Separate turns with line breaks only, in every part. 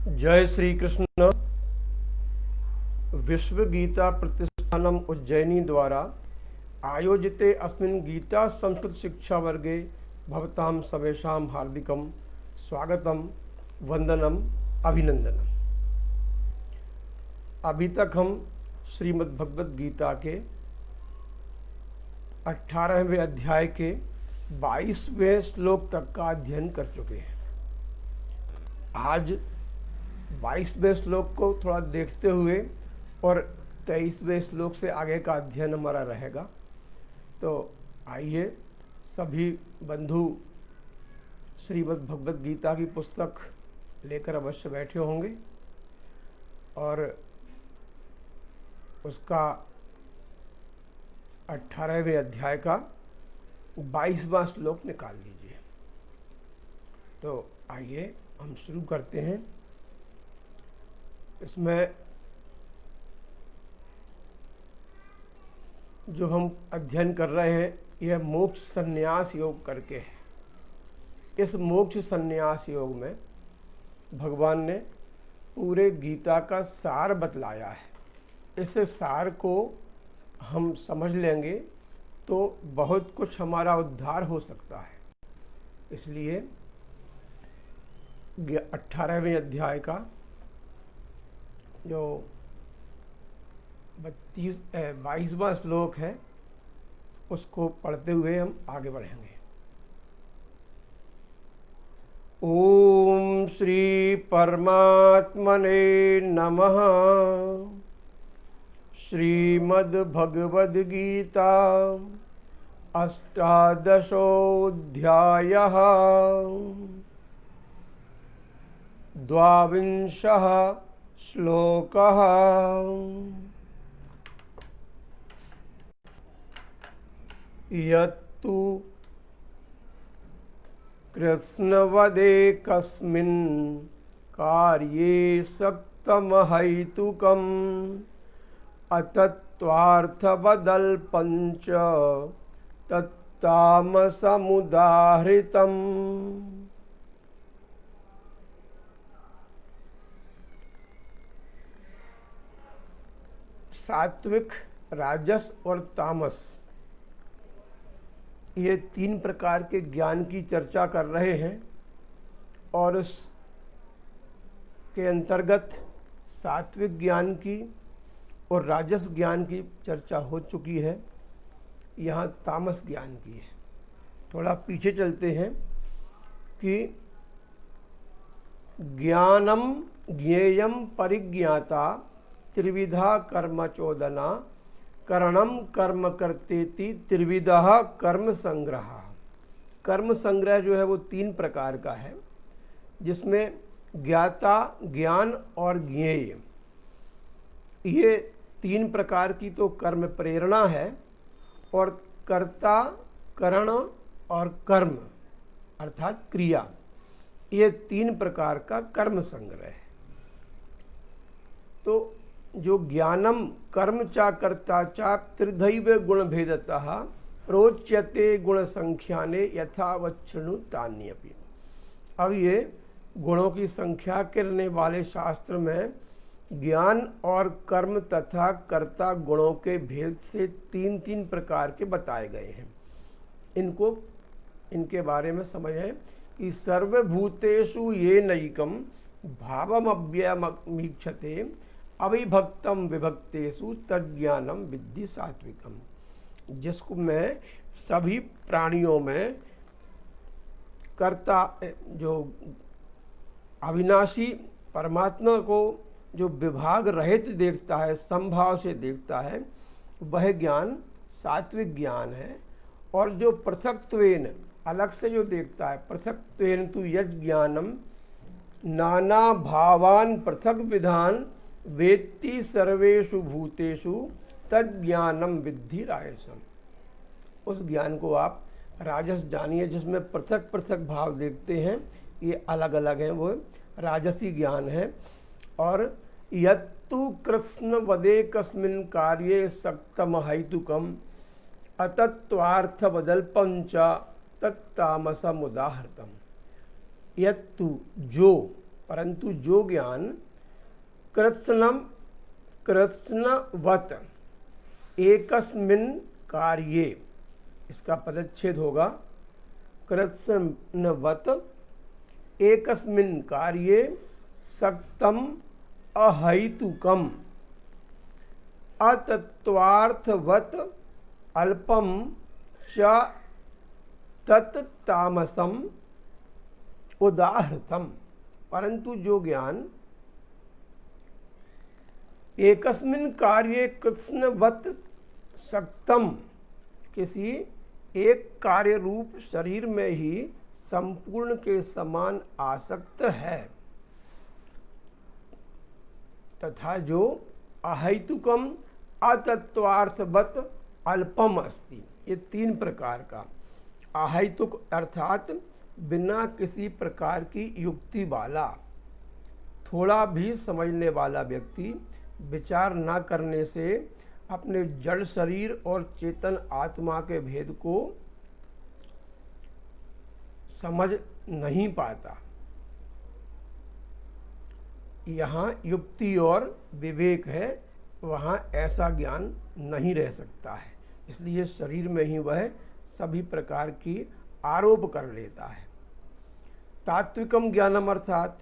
जय श्री कृष्ण। विश्व गीता प्रतिष्ठानम उज्जैनी द्वारा आयोजिते अस्मिन् गीता संस्कृत शिक्षा वर्गे भवतां सर्वेषां हार्दिकं स्वागतम, वंदनम, अभिनंदनम। अभी तक हम श्रीमद् भगवद गीता के 18वें अध्याय के 22वें श्लोक तक का अध्ययन कर चुके हैं। आज 22वें श्लोक को थोड़ा देखते हुए और 23वें श्लोक से आगे का अध्ययन हमारा रहेगा। तो आइए, सभी बंधु श्रीमद् भगवद गीता की पुस्तक लेकर अवश्य बैठे होंगे और उसका 18वें अध्याय का 22वां श्लोक निकाल लीजिए। तो आइए हम शुरू करते हैं। इसमें जो हम अध्ययन कर रहे हैं यह मोक्ष संन्यास योग करके है। इस मोक्ष संन्यास योग में भगवान ने पूरे गीता का सार बतलाया है। इस सार को हम समझ लेंगे तो बहुत कुछ हमारा उद्धार हो सकता है। इसलिए 18वें अध्याय का जो 22वां श्लोक है उसको पढ़ते हुए हम आगे बढ़ेंगे। ओम श्री परमात्मने नमः। श्रीमद् भगवद गीता अष्टादशोऽध्यायः द्वाविंशः श्लोकः। यत्तु कृत्स्नवदेकस्मिन् कार्ये सक्तमहैतुकम् अतत्त्वार्थवदल्पञ्च तत्तामसमुदाहृतम्। सात्विक, राजस और तामस, ये 3 प्रकार के ज्ञान की चर्चा कर रहे हैं और उसके अंतर्गत सात्विक ज्ञान की और राजस ज्ञान की चर्चा हो चुकी है। यहाँ तामस ज्ञान की है। थोड़ा पीछे चलते हैं कि ज्ञानम ज्ञेयम परिज्ञाता त्रिविधा कर्म चोदना करणम कर्म करतेति त्रिविधा कर्म संग्रह। कर्म संग्रह जो है वो 3 प्रकार का है, जिसमें ज्ञाता, ज्ञान और ज्ञेय, ये 3 प्रकार की तो कर्म प्रेरणा है और कर्ता, करण और कर्म अर्थात क्रिया, ये 3 प्रकार का कर्म संग्रह है। तो जो ज्ञानम कर्म चा कर्ता चा त्रिधैव गुण भेदतः प्रोच्यते गुण संख्याने यथावच्छृणु तान्यपि। अब ये गुणों की संख्या करने वाले शास्त्र में ज्ञान और कर्म तथा कर्ता गुणों के भेद से 3 प्रकार के बताए गए हैं। इनके बारे में समझें कि सर्वभूतेषु ये नैकम भावमव्ययमीक्षते अविभक्तम विभक्तेषु तज्ज्ञानम विद्धि सात्विकम। जिसको मैं सभी प्राणियों में कर्ता, जो अविनाशी परमात्मा को जो विभाग रहित देखता है, संभाव से देखता है, वह ज्ञान सात्विक ज्ञान है। और जो पृथक्त्वेन, अलग से जो देखता है, पृथक्त्वेन तु यज् ज्ञानम नाना भावान पृथक विधान वेत्ति सर्वेषु भूतेषु तज्ज्ञानम विद्धि राजसम। उस ज्ञान को आप राजस जानिए, जिसमें पृथक पृथक भाव देखते हैं, ये अलग अलग हैं, वो राजसी ज्ञान है। और यत्तु कृत्स्न वदेकस्मिन् कार्ये सक्तम हैतुकम अतत्त्वार्थ बदल्पञ्च तत्तामसमुदाहृतम्। यत्तु जो, परंतु जो ज्ञान कृत्स्नवत एकस्मिन् कार्ये, इसका पदच्छेद होगा कृत्स्नवत एकस्मिन् कार्ये सक्तम अहैतुकम अतत्वार्थवत अल्पम च तत्तामसम उदाहृतम। परंतु जो ज्ञान एकस्मिन कार्ये कृत्स्नवत सक्तम, किसी एक कार्य रूप शरीर में ही संपूर्ण के समान आसक्त है, तथा जो अहैतुकम अतत्वार्थवत अल्पम अस्ति। ये तीन प्रकार का। अहैतुक अर्थात बिना किसी प्रकार की युक्ति वाला, थोड़ा भी समझने वाला व्यक्ति विचार न करने से अपने जड़ शरीर और चेतन आत्मा के भेद को समझ नहीं पाता। यहाँ युक्ति और विवेक है, वहाँ ऐसा ज्ञान नहीं रह सकता है, इसलिए शरीर में ही वह सभी प्रकार की आरोप कर लेता है। तात्विकम ज्ञानम अर्थात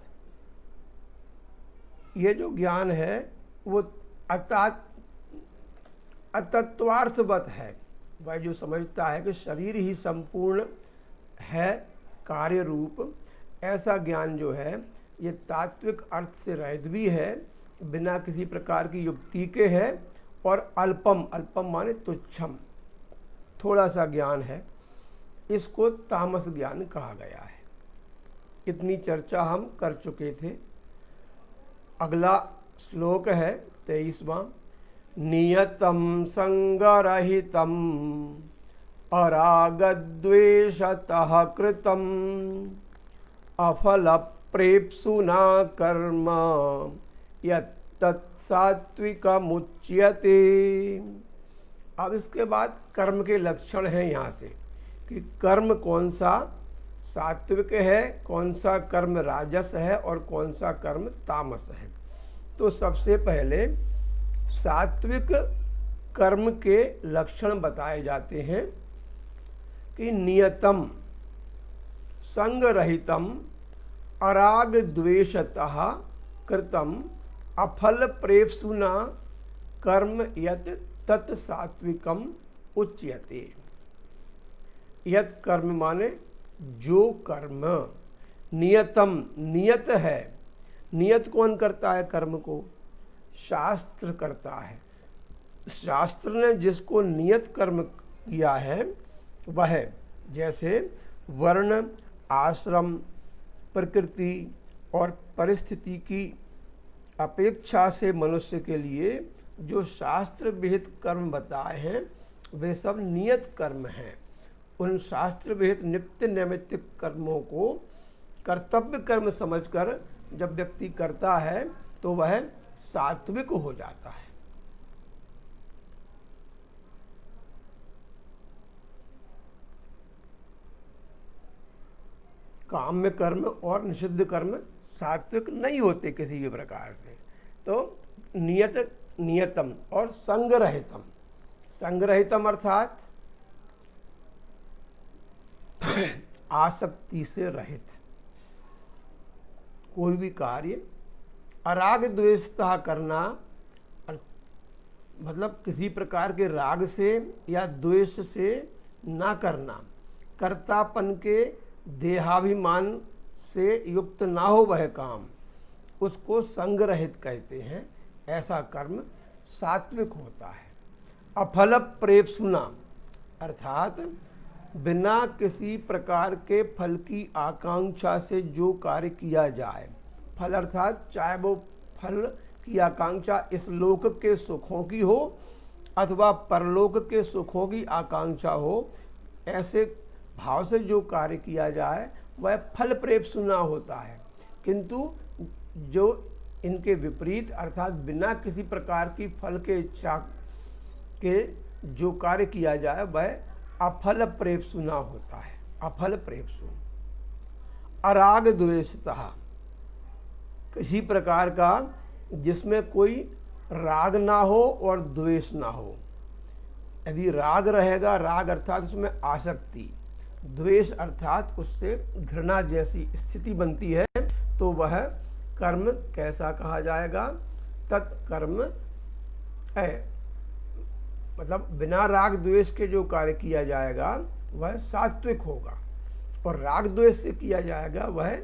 ये जो ज्ञान है वो अतत्वार्थवत है। वह जो समझता है कि शरीर ही संपूर्ण है कार्य रूप, ऐसा ज्ञान जो है ये तात्विक अर्थ से रहित भी है, बिना किसी प्रकार की युक्ति के है, और अल्पम, अल्पम माने तुच्छम, थोड़ा सा ज्ञान है। इसको तामस ज्ञान कहा गया है। इतनी चर्चा हम कर चुके थे। अगला श्लोक है 23वां। नियतम संगरहितम अरागद्वेषतः कृतम अफल प्रेप्सुना कर्म यत्तत्सात्विकमुच्यते। अब इसके बाद कर्म के लक्षण हैं यहाँ से कि कर्म कौन सा सात्विक है, कौन सा कर्म राजस है और कौन सा कर्म तामस है। तो सबसे पहले सात्विक कर्म के लक्षण बताए जाते हैं कि नियतम संगरहितम अराग द्वेषतः कृतम अफल प्रेप्सुना कर्म यत् तत् सात्विकम उच्यते। यत् कर्म माने जो कर्म, नियतम नियत है। नियत कौन करता है कर्म को? शास्त्र करता है। शास्त्र ने जिसको नियत कर्म किया है वह, जैसे वर्ण, आश्रम, प्रकृति और परिस्थिति की अपेक्षा से मनुष्य के लिए जो शास्त्र विहित कर्म बताए हैं वे सब नियत कर्म हैं। उन शास्त्र विहित नित्य नैमित्तिक कर्मों को कर्तव्य कर्म समझकर जब व्यक्ति करता है तो वह सात्विक हो जाता है। काम्य कर्म और निषिद्ध कर्म सात्विक नहीं होते किसी भी प्रकार से। तो नियतम और संगरहितम। संगरहितम अर्थात आसक्ति से रहित कोई भी कार्य। अराग द्वेषता करना मतलब किसी प्रकार के राग से या द्वेष से ना करना, कर्तापन के देहाभिमान से युक्त ना हो वह काम, उसको संगरहित कहते हैं। ऐसा कर्म सात्विक होता है। अफल प्रेप्सुना अर्थात बिना किसी प्रकार के फल की आकांक्षा से जो कार्य किया जाए, फल अर्थात चाहे वो फल की आकांक्षा इस लोक के सुखों की हो अथवा परलोक के सुखों की आकांक्षा हो, ऐसे भाव से जो कार्य किया जाए वह फल प्रेप्सुना होता है। किंतु जो इनके विपरीत अर्थात बिना किसी प्रकार की फल के इच्छा के जो कार्य किया जाए वह अफल प्रेप्सुना होता है। अफल प्रेप्सु। अराग द्वेषतः किसी प्रकार का जिसमें कोई राग ना हो और द्वेष ना हो। यदि राग रहेगा, राग अर्थात उसमें आसक्ति, द्वेष अर्थात उससे घृणा जैसी स्थिति बनती है, तो वह कर्म कैसा कहा जाएगा? तत्कर्म है। मतलब बिना राग द्वेष के जो कार्य किया जाएगा वह सात्विक होगा, और राग द्वेष से किया जाएगा वह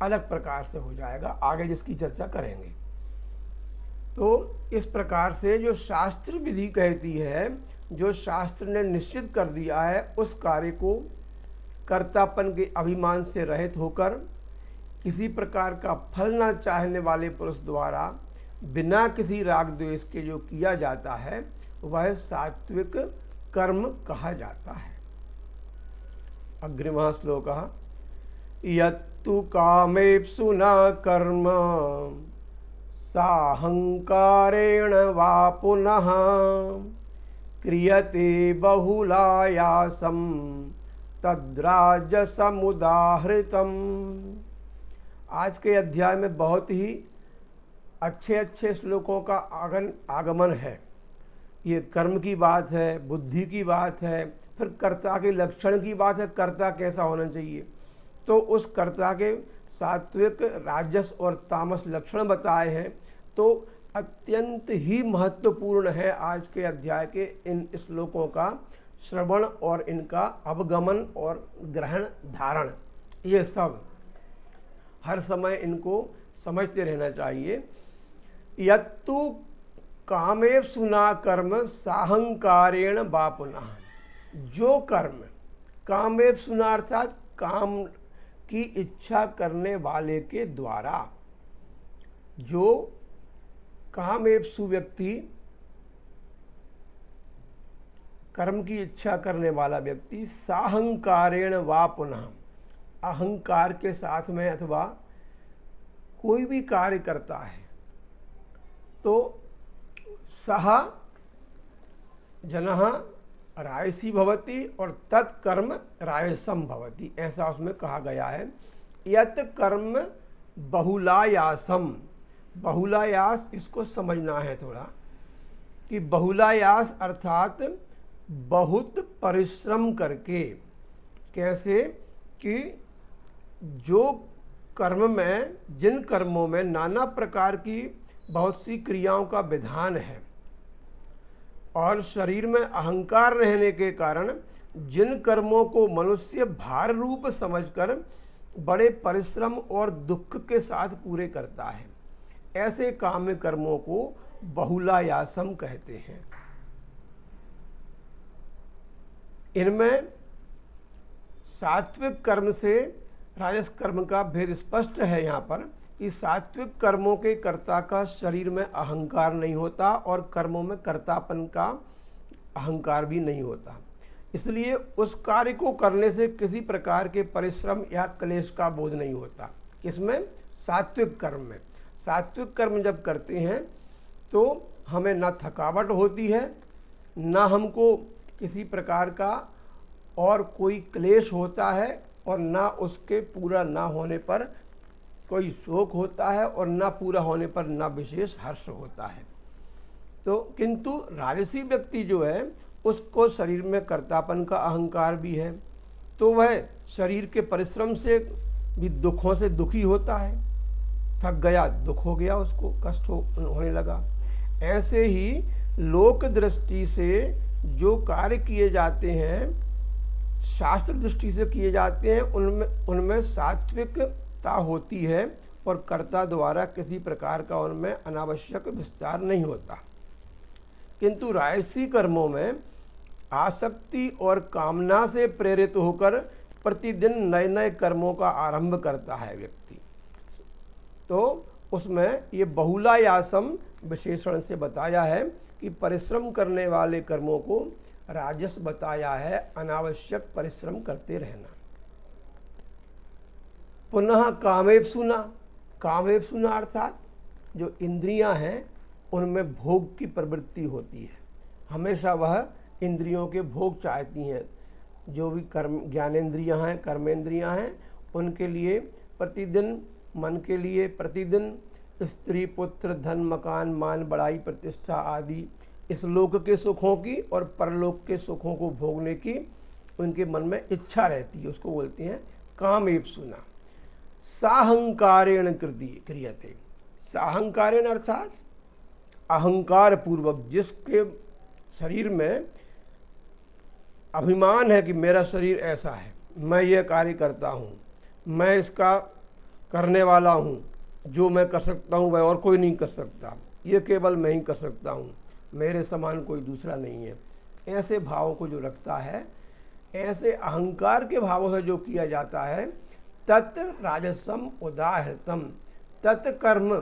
अलग प्रकार से हो जाएगा, आगे जिसकी चर्चा करेंगे। तो इस प्रकार से जो शास्त्र विधि कहती है, जो शास्त्र ने निश्चित कर दिया है, उस कार्य को कर्तापन के अभिमान से रहित होकर किसी प्रकार का फल न चाहने वाले पुरुष द्वारा बिना किसी राग द्वेष के जो किया जाता है वह सात्विक कर्म कहा जाता है। अग्रिमः श्लोकः यत्तु कामेप्सु न कर्म साहंकारेण वा पुनः क्रियते बहुलायासं तद्राजसमुदाहृतम्। आज के अध्याय में बहुत ही अच्छे अच्छे श्लोकों का आगमन है। ये कर्म की बात है, बुद्धि की बात है, फिर कर्ता के लक्षण की बात है, कर्ता कैसा होना चाहिए। तो उस कर्ता के सात्विक, राजस और तामस लक्षण बताए हैं। तो अत्यंत ही महत्वपूर्ण है आज के अध्याय के इन श्लोकों का श्रवण और इनका अवगमन और ग्रहण धारण, ये सब हर समय इनको समझते रहना चाहिए। यत्तु कामेप्सु न कर्म साहंकारेण वा पुनः, जो कर्म कामेप्सु न अर्थात काम की इच्छा करने वाले के द्वारा, जो कामेप्सु व्यक्ति, कर्म की इच्छा करने वाला व्यक्ति, साहंकारेण वा पुनः, अहंकार के साथ में अथवा कोई भी कार्य करता है, तो सह जनः रायसी भवति और तत्कर्म रायसम भवति, ऐसा उसमें कहा गया है। यत कर्म बहुलायासम, बहुलायास इसको समझना है थोड़ा, कि बहुलायास अर्थात बहुत परिश्रम करके। कैसे? कि जो कर्म में, जिन कर्मों में नाना प्रकार की बहुत सी क्रियाओं का विधान है और शरीर में अहंकार रहने के कारण जिन कर्मों को मनुष्य भार रूप समझकर बड़े परिश्रम और दुख के साथ पूरे करता है, ऐसे काम्य कर्मों को बहुलायासम कहते हैं। इनमें सात्विक कर्म से राजस कर्म का भेद स्पष्ट है यहाँ पर, कि सात्विक कर्मों के कर्ता का शरीर में अहंकार नहीं होता और कर्मों में कर्तापन का अहंकार भी नहीं होता, इसलिए उस कार्य को करने से किसी प्रकार के परिश्रम या क्लेश का बोध नहीं होता। किसमें? सात्विक कर्म में। सात्विक कर्म जब करते हैं तो हमें ना थकावट होती है, ना हमको किसी प्रकार का और कोई क्लेश होता है, और ना उसके पूरा ना होने पर कोई शोक होता है, और ना पूरा होने पर ना विशेष हर्ष होता है। तो किंतु राजसी व्यक्ति जो है उसको शरीर में कर्तापन का अहंकार भी है, तो वह शरीर के परिश्रम से भी दुखों से दुखी होता है, थक गया, दुख हो गया, उसको कष्ट होने लगा। ऐसे ही लोक दृष्टि से जो कार्य किए जाते हैं, शास्त्र दृष्टि से किए जाते हैं, उनमें सात्विकता होती है और कर्ता द्वारा किसी प्रकार का उनमें अनावश्यक विस्तार नहीं होता। किंतु राजसी कर्मों में आसक्ति और कामना से प्रेरित होकर प्रतिदिन नए नए कर्मों का आरंभ करता है व्यक्ति, तो उसमें ये बहुलायासम विशेषण से बताया है कि परिश्रम करने वाले कर्मों को राजस बताया है, अनावश्यक परिश्रम करते रहना। पुनः कामेप्सुना, कामेप्सुना अर्थात जो इंद्रियां हैं उनमें भोग की प्रवृत्ति होती है, हमेशा वह इंद्रियों के भोग चाहती हैं। जो भी कर्म ज्ञानेंद्रियां हैं, कर्मेंद्रियां हैं, उनके लिए प्रतिदिन मन के लिए प्रतिदिन स्त्री पुत्र धन मकान मान बड़ाई प्रतिष्ठा आदि इस लोक के सुखों की और परलोक के सुखों को भोगने की उनके मन में इच्छा रहती है, उसको बोलते हैं कामेव सुना। साहंकारेण क्रियते, साहंकारेण अर्थात अहंकार पूर्वक, जिसके शरीर में अभिमान है कि मेरा शरीर ऐसा है, मैं ये कार्य करता हूँ, मैं इसका करने वाला हूँ, जो मैं कर सकता हूँ वह और कोई नहीं कर सकता, ये केवल मैं ही कर सकता हूँ, मेरे समान कोई दूसरा नहीं है, ऐसे भावों को जो रखता है, ऐसे अहंकार के भावों से जो किया जाता है, तत् राजसम उदाहृतम, तत्कर्म,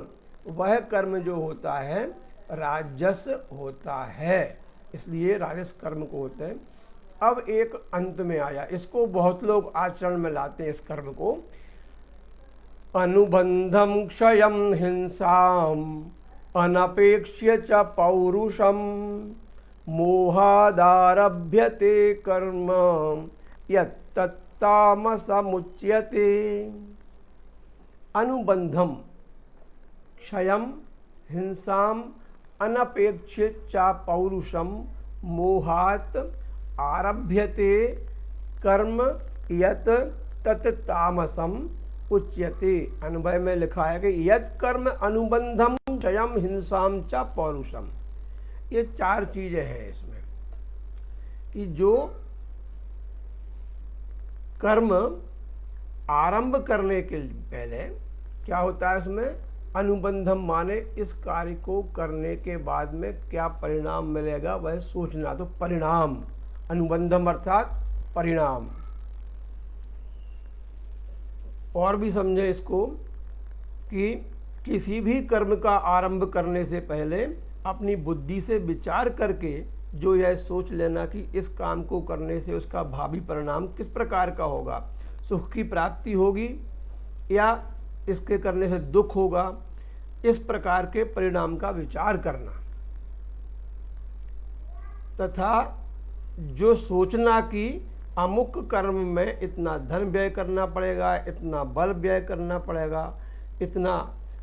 वह कर्म जो होता है राजस होता है, इसलिए राजस कर्म को होते हैं। अब एक अंत में आया, इसको बहुत लोग आचरण में लाते हैं इस कर्म को। अनुबंधम क्षयम हिंसाम अनपेक्ष्य च पौरुषम मोहादारभ्यते कर्म यत्तत्तामसमुच्यते। अनुबंधम क्षयम हिंसाम अनपेक्ष्य च पौरुषम मोहात आरभ्यते कर्म यत् तत्तामसम उच्यते। अनुभव में लिखा है कि यत् कर्म अनुबंधम क्षयम हिंसाम च पौरुषम, ये चार चीजें हैं इसमें, कि जो कर्म आरंभ करने के पहले क्या होता है, उसमें अनुबंधम माने इस कार्य को करने के बाद में क्या परिणाम मिलेगा वह सोचना, तो परिणाम, अनुबंधम अर्थात परिणाम। और भी समझे इसको कि किसी भी कर्म का आरंभ करने से पहले अपनी बुद्धि से विचार करके जो यह सोच लेना कि इस काम को करने से उसका भावी परिणाम किस प्रकार का होगा, सुख की प्राप्ति होगी या इसके करने से दुख होगा, इस प्रकार के परिणाम का विचार करना, तथा जो सोचना कि अमुक कर्म में इतना धन व्यय करना पड़ेगा, इतना बल व्यय करना पड़ेगा, इतना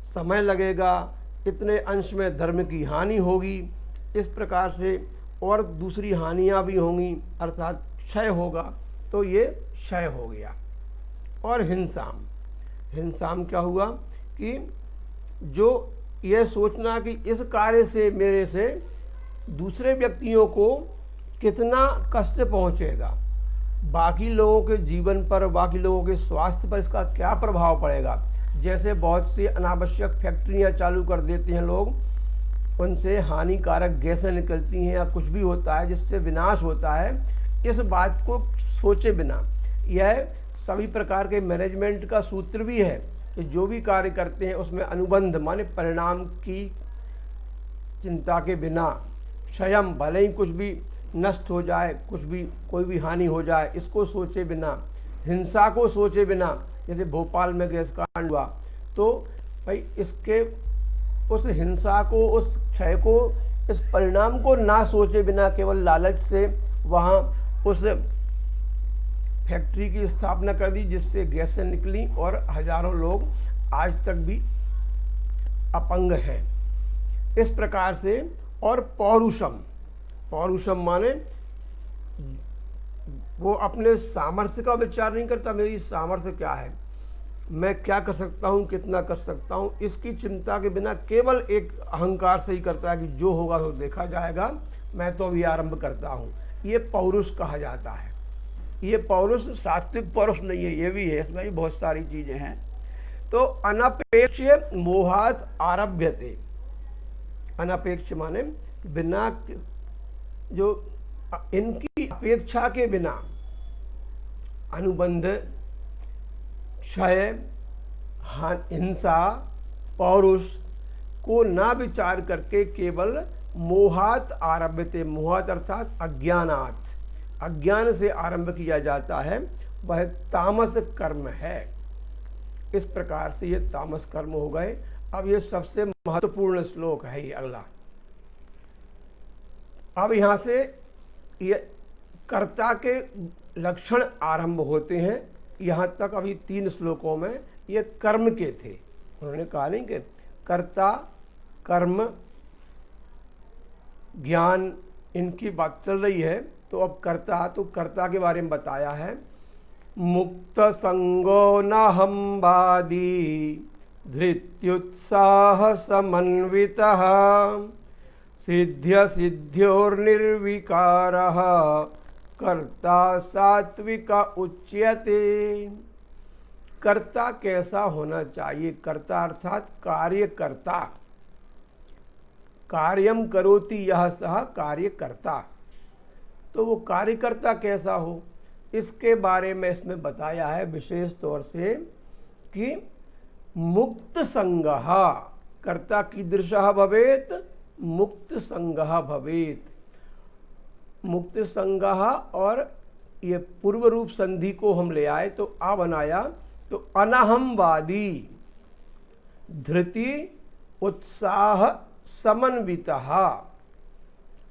समय लगेगा, इतने अंश में धर्म की हानि होगी, इस प्रकार से और दूसरी हानियां भी होंगी, अर्थात क्षय होगा, तो ये क्षय हो गया। और हिंसाम, हिंसाम क्या हुआ कि जो यह सोचना कि इस कार्य से मेरे से दूसरे व्यक्तियों को कितना कष्ट पहुंचेगा, बाकी लोगों के जीवन पर, बाकी लोगों के स्वास्थ्य पर इसका क्या प्रभाव पड़ेगा। जैसे बहुत सी अनावश्यक फैक्ट्रियां चालू कर देते हैं लोग, उनसे हानिकारक गैसें निकलती हैं या कुछ भी होता है जिससे विनाश होता है, इस बात को सोचे बिना, यह सभी प्रकार के मैनेजमेंट का सूत्र भी है कि जो भी कार्य करते हैं उसमें अनुबंध माने परिणाम की चिंता के बिना, क्षयम भले ही कुछ भी नष्ट हो जाए, कुछ भी कोई भी हानि हो जाए, इसको सोचे बिना, हिंसा को सोचे बिना, जैसे भोपाल में गैस कांड हुआ, तो भाई इसके उस हिंसा को, उस क्षय को, इस परिणाम को ना सोचे बिना केवल लालच से वहाँ उस फैक्ट्री की स्थापना कर दी जिससे गैसें निकली और हजारों लोग आज तक भी अपंग हैं, इस प्रकार से। और पौरुषम, पौरुषम माने वो अपने सामर्थ्य का विचार नहीं करता, मेरी सामर्थ्य क्या है, मैं क्या कर सकता हूं, कितना कर सकता हूं, इसकी चिंता के बिना केवल एक अहंकार से ही करता है कि जो होगा तो देखा जाएगा, मैं तो अभी आरंभ करता हूं, ये पौरुष कहा जाता है। ये पौरुष सात्विक पौरुष नहीं है, ये भी है, इसमें भी बहुत सारी चीजें हैं। तो अनपेक्ष मोहात आरभ्यते, अनपेक्ष माने बिना, जो इनकी अपेक्षा के बिना अनुबंध, क्षय, हिंसा, पौरुष को ना विचार करके केवल मोहात आरभ्यते, मोहात अर्थात अज्ञानात, अज्ञान से आरंभ किया जाता है, वह तामस कर्म है। इस प्रकार से ये तामस कर्म हो गए। अब ये सबसे महत्वपूर्ण श्लोक है ये अगला। अब यहां से ये कर्ता के लक्षण आरंभ होते हैं। यहां तक अभी 3 श्लोकों में ये कर्म के थे। उन्होंने कहा नहीं कि कर्ता कर्म ज्ञान इनकी बात चल रही है, तो अब कर्ता, तो कर्ता के बारे में बताया है। मुक्त संगो न वादी धृत्युत्साह समन्वितः सिद्ध्य सिद्ध्योर्निर्विकारः कर्ता सात्विक उच्यते। कर्ता कैसा होना चाहिए? कर्ता अर्थात कार्यकर्ता। कार्यम करोति यह सह कार्यकर्ता। तो वो कार्यकर्ता कैसा हो, इसके बारे में इसमें बताया है विशेष तौर से कि मुक्त संगः, कर्ता कीदृशः भवेत्? मुक्त संगः भवेत्। मुक्त संगः, और ये पूर्व रूप संधि को हम ले आए तो आ बनाया, तो अनहमवादी धृति उत्साह समन्वितः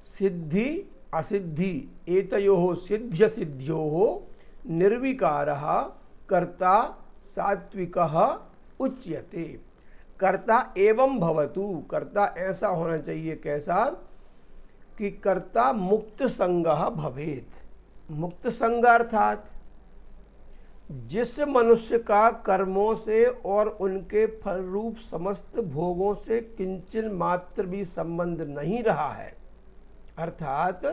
सिद्धि असिद्धि एतयोः सिद्ध्य सिद्ध्योः निर्विकारः कर्ता सात्विकः उच्यते। कर्ता एवं भवतु, कर्ता ऐसा होना चाहिए, कैसा? कि कर्ता मुक्त संगः भवेत्। मुक्त संग अर्थात जिस मनुष्य का कर्मों से और उनके फल रूप समस्त भोगों से किंचन मात्र भी संबंध नहीं रहा है, अर्थात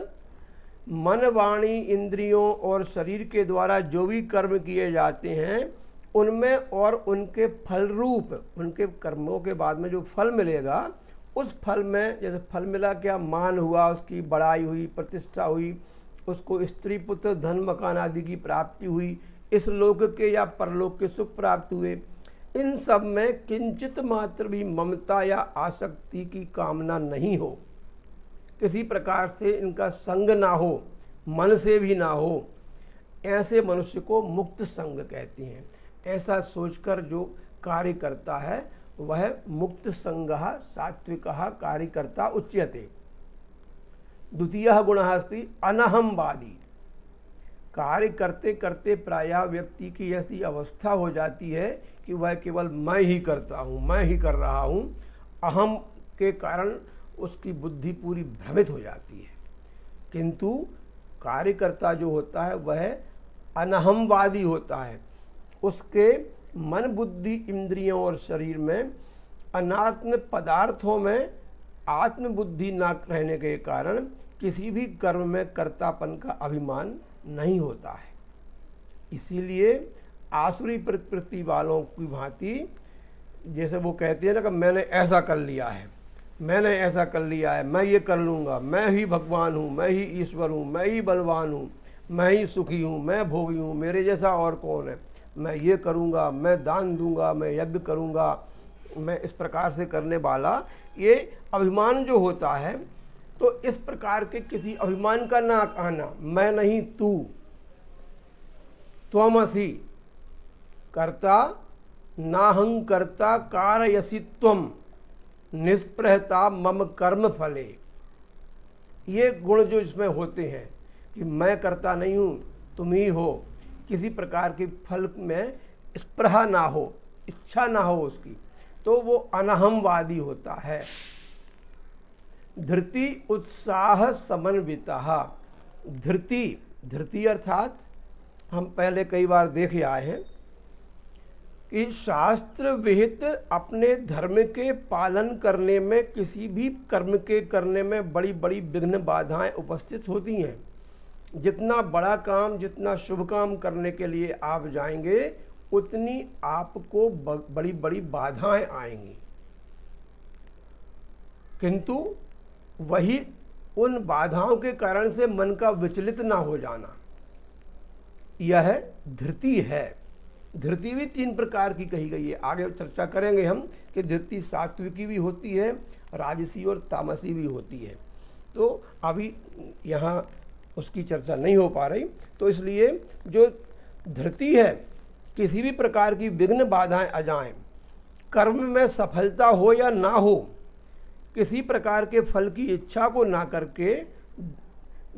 मन वाणी इंद्रियों और शरीर के द्वारा जो भी कर्म किए जाते हैं उनमें और उनके फल रूप, उनके कर्मों के बाद में जो फल मिलेगा उस फल में, जैसे फल मिला क्या? मान हुआ, उसकी बड़ाई हुई, प्रतिष्ठा हुई, उसको स्त्री पुत्र धन मकान आदि की प्राप्ति हुई, इस लोक के या परलोक के सुख प्राप्त हुए। इन सब में किंचित मात्र भी ममता या आसक्ति की कामना नहीं हो, किसी प्रकार से इनका संग ना हो, मन से भी ना हो, ऐसे मनुष्य को मुक्त संग कहते हैं। ऐसा सोचकर जो कार्य करता है वह मुक्त संगः सात्विकः कार्यकर्ता उच्यते। द्वितीयः गुणः अस्ति अनहमवादी। कार्य करते करते प्रायः व्यक्ति की ऐसी अवस्था हो जाती है कि वह केवल मैं ही करता हूँ, मैं ही कर रहा हूँ। अहम के कारण उसकी बुद्धि पूरी भ्रमित हो जाती है। किंतु कार्यकर्ता जो होता है वह अनहमवादी होता है। उसके मन बुद्धि इंद्रियों और शरीर में अनात्म पदार्थों में आत्मबुद्धि न रहने के कारण किसी भी कर्म में कर्तापन का अभिमान नहीं होता है। इसीलिए आसुरी प्रवृत्ति वालों की भांति, जैसे वो कहते हैं ना कि मैंने ऐसा कर लिया है, मैंने ऐसा कर लिया है, मैं ये कर लूँगा, मैं ही भगवान हूँ, मैं ही ईश्वर हूँ, मैं ही बलवान हूँ, मैं ही सुखी हूँ, मैं भोगी हूँ, मेरे जैसा और कौन है, मैं ये करूँगा, मैं दान दूंगा, मैं यज्ञ करूँगा, मैं इस प्रकार से करने वाला, ये अभिमान जो होता है, तो इस प्रकार के किसी अभिमान का ना कहना, मैं नहीं तू, त्वमसि कर्ता नाहं कर्ता कारयसि त्वम निष्प्रहता मम कर्म फले। ये गुण जो इसमें होते हैं कि मैं करता नहीं हूँ, तुम ही हो, किसी प्रकार के फल में स्पृहा ना हो, इच्छा ना हो उसकी, तो वो अनहमवादी होता है। धृति उत्साह समन्वितः। धृति, धृति अर्थात हम पहले कई बार देखे आए हैं कि शास्त्र विहित अपने धर्म के पालन करने में, किसी भी कर्म के करने में बड़ी बड़ी विघ्न बाधाएं उपस्थित होती हैं। जितना बड़ा काम, जितना शुभ काम करने के लिए आप जाएंगे, उतनी आपको बड़ी बड़ी बाधाएं आएंगी। किंतु वही उन बाधाओं के कारण से मन का विचलित ना हो जाना, यह धृति है। धृति भी 3 प्रकार की कही गई है, आगे चर्चा करेंगे हम कि धृति सात्विकी भी होती है, राजसी और तामसी भी होती है। तो अभी यहाँ उसकी चर्चा नहीं हो पा रही, तो इसलिए जो धृति है, किसी भी प्रकार की विघ्न बाधाएं आ जाएं, कर्म में सफलता हो या ना हो, किसी प्रकार के फल की इच्छा को ना करके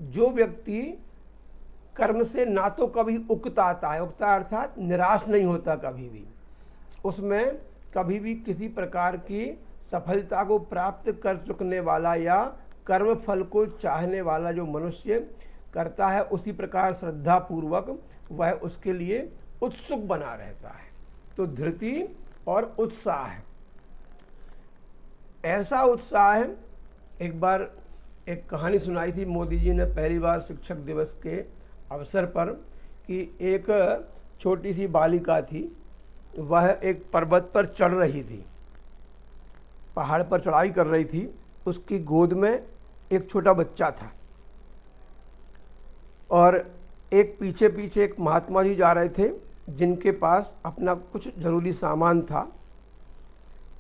जो व्यक्ति कर्म से ना तो कभी उकताता है, उकता अर्थात निराश नहीं होता कभी भी, उसमें कभी भी किसी प्रकार की सफलता को प्राप्त कर चुकने वाला या कर्म फल को चाहने वाला जो मनुष्य करता है, उसी प्रकार श्रद्धा पूर्वक वह उसके लिए उत्सुक बना रहता है। तो धृति और उत्साह, ऐसा उत्साह, एक बार एक कहानी सुनाई थी मोदी जी ने पहली बार शिक्षक दिवस के अवसर पर, कि एक छोटी सी बालिका थी, वह एक पर्वत पर चढ़ रही थी, पहाड़ पर चढ़ाई कर रही थी। उसकी गोद में एक छोटा बच्चा था और एक पीछे पीछे एक महात्मा जी जा रहे थे, जिनके पास अपना कुछ जरूरी सामान था।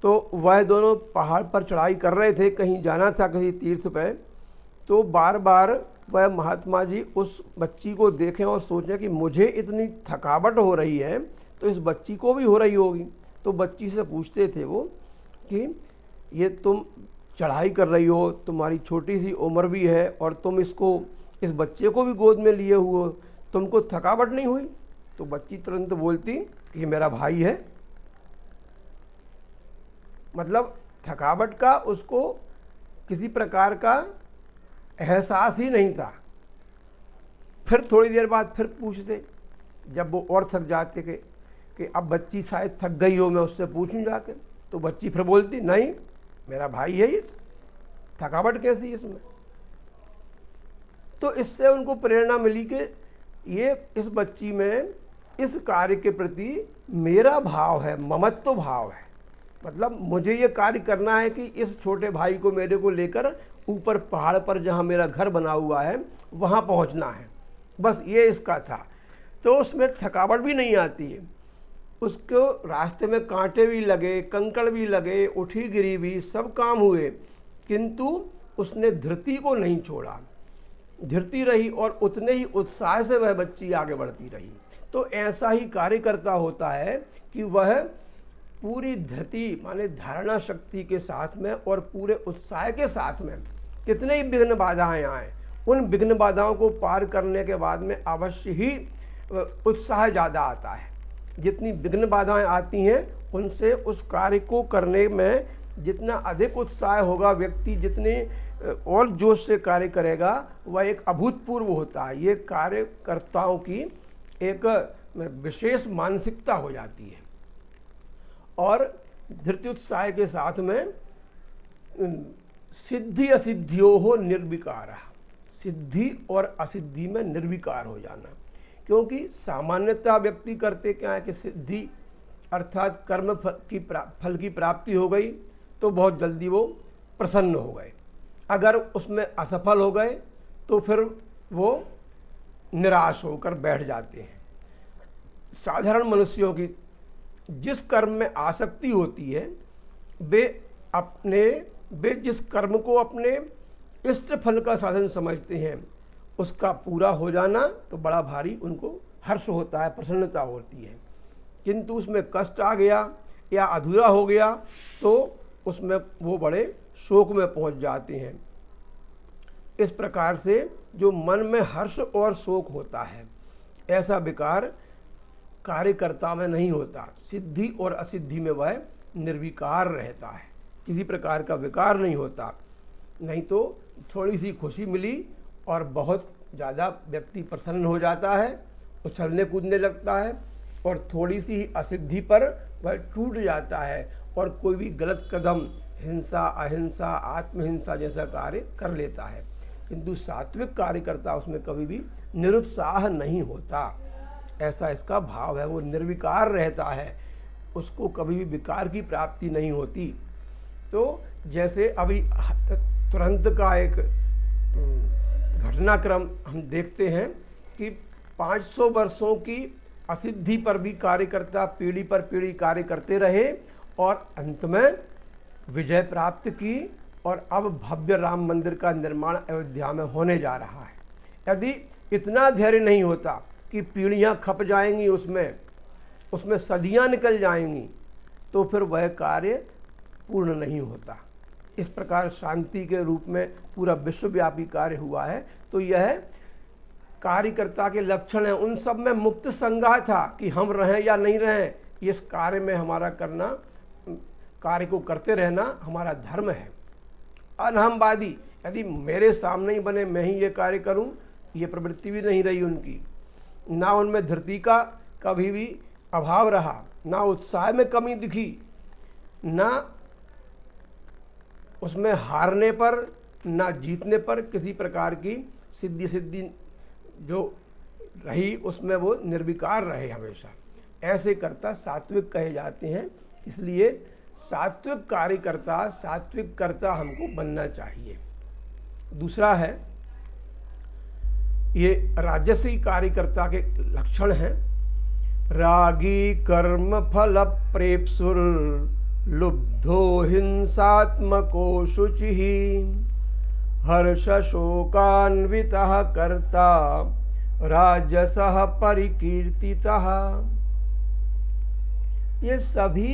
तो वह दोनों पहाड़ पर चढ़ाई कर रहे थे, कहीं जाना था, कहीं तीर्थ पे। तो बार बार वह महात्मा जी उस बच्ची को देखें और सोचें कि मुझे इतनी थकावट हो रही है तो इस बच्ची को भी हो रही होगी। तो बच्ची से पूछते थे वो कि ये तुम चढ़ाई कर रही हो, तुम्हारी छोटी सी उम्र भी है और तुम इस बच्चे को भी गोद में लिए हुए हो, तुमको थकावट नहीं हुई? तो बच्ची तुरंत बोलती कि मेरा भाई है। मतलब थकावट का उसको किसी प्रकार का एहसास ही नहीं था। फिर थोड़ी देर बाद फिर पूछते, जब वो और थक जाते कि अब बच्ची शायद थक गई हो, मैं उससे पूछूं जाकर। तो बच्ची फिर बोलती, नहीं मेरा भाई है ये, थकावट कैसी इसमें? तो इससे उनको प्रेरणा मिली कि ये इस बच्ची में इस कार्य के प्रति मेरा भाव है, ममत्व भाव है। मतलब मुझे ये कार्य करना है कि इस छोटे भाई को मेरे को लेकर ऊपर पहाड़ पर जहाँ मेरा घर बना हुआ है वहाँ पहुँचना है, बस ये इसका था। तो उसमें थकावट भी नहीं आती है। उसको रास्ते में कांटे भी लगे, कंकड़ भी लगे, उठी गिरी भी, सब काम हुए, किंतु उसने धृति को नहीं छोड़ा, धृति रही और उतने ही उत्साह से वह बच्ची आगे बढ़ती रही। तो ऐसा ही कार्यकर्ता होता है कि वह पूरी धृति माने धारणा शक्ति के साथ में और पूरे उत्साह के साथ में, कितने ही विघ्न बाधाएं आए, उन विघ्न बाधाओं को पार करने के बाद में अवश्य ही उत्साह ज़्यादा आता है। जितनी विघ्न बाधाएं आती हैं उनसे उस कार्य को करने में जितना अधिक उत्साह होगा, व्यक्ति जितने और जोश से कार्य करेगा, वह एक अभूतपूर्व होता है। ये कार्यकर्ताओं की एक विशेष मानसिकता हो जाती है। और धृति उत्साह के साथ में सिद्धि असिद्धियों हो निर्विकार, सिद्धि और असिद्धि में निर्विकार हो जाना। क्योंकि सामान्यतः व्यक्ति करते क्या है कि सिद्धि अर्थात कर्म फल की प्राप्ति हो गई तो बहुत जल्दी वो प्रसन्न हो गए, अगर उसमें असफल हो गए तो फिर वो निराश होकर बैठ जाते हैं। साधारण मनुष्यों की जिस कर्म में आसक्ति होती है, वे जिस कर्म को अपने इष्ट फल का साधन समझते हैं, उसका पूरा हो जाना तो बड़ा भारी उनको हर्ष होता है, प्रसन्नता होती है। किंतु उसमें कष्ट आ गया या अधूरा हो गया तो उसमें वो बड़े शोक में पहुंच जाते हैं। इस प्रकार से जो मन में हर्ष और शोक होता है, ऐसा विकार कार्यकर्ता में नहीं होता। सिद्धि और असिद्धि में वह निर्विकार रहता है, किसी प्रकार का विकार नहीं होता। नहीं तो थोड़ी सी खुशी मिली और बहुत ज़्यादा व्यक्ति प्रसन्न हो जाता है, उछलने कूदने लगता है, और थोड़ी सी असिद्धि पर वह टूट जाता है और कोई भी गलत कदम, हिंसा, अहिंसा, आत्महिंसा जैसा कार्य कर लेता है। किंतु सात्विक कार्यकर्ता उसमें कभी भी निरुत्साह नहीं होता, ऐसा इसका भाव है। वो निर्विकार रहता है, उसको कभी भी विकार की प्राप्ति नहीं होती। तो जैसे अभी तुरंत का एक घटनाक्रम हम देखते हैं कि 500 वर्षों की असिद्धि पर भी कार्यकर्ता पीढ़ी पर पीढ़ी कार्य करते रहे और अंत में विजय प्राप्त की, और अब भव्य राम मंदिर का निर्माण अयोध्या में होने जा रहा है। यदि इतना धैर्य नहीं होता कि पीढ़ियां खप जाएंगी, उसमें सदियां निकल जाएंगी, तो फिर वह कार्य पूर्ण नहीं होता। इस प्रकार शांति के रूप में पूरा विश्वव्यापी कार्य हुआ है। तो यह कार्यकर्ता के लक्षण है। उन सब में मुक्त संज्ञा था कि हम रहें या नहीं रहें, इस कार्य में हमारा करना, कार्य को करते रहना हमारा धर्म है। अनहमवादी, यदि मेरे सामने ही बने मैं ही ये कार्य करूं, ये प्रवृत्ति भी नहीं रही उनकी। ना उनमें धृति का कभी भी अभाव रहा, ना उत्साह में कमी दिखी, ना उसमें हारने पर ना जीतने पर किसी प्रकार की सिद्धि जो रही उसमें वो निर्विकार रहे हमेशा। ऐसे कर्ता सात्विक कहे जाते हैं। इसलिए सात्विक कार्यकर्ता, सात्विक कर्ता हमको बनना चाहिए। दूसरा है, ये राजसी कार्यकर्ता के लक्षण हैं। रागी कर्म फल प्रेप्सुर लुब्धो हिंसात्मको शुचिः हर्ष शोकान्वितः कर्ता राजसः परिकीर्तितः। ये सभी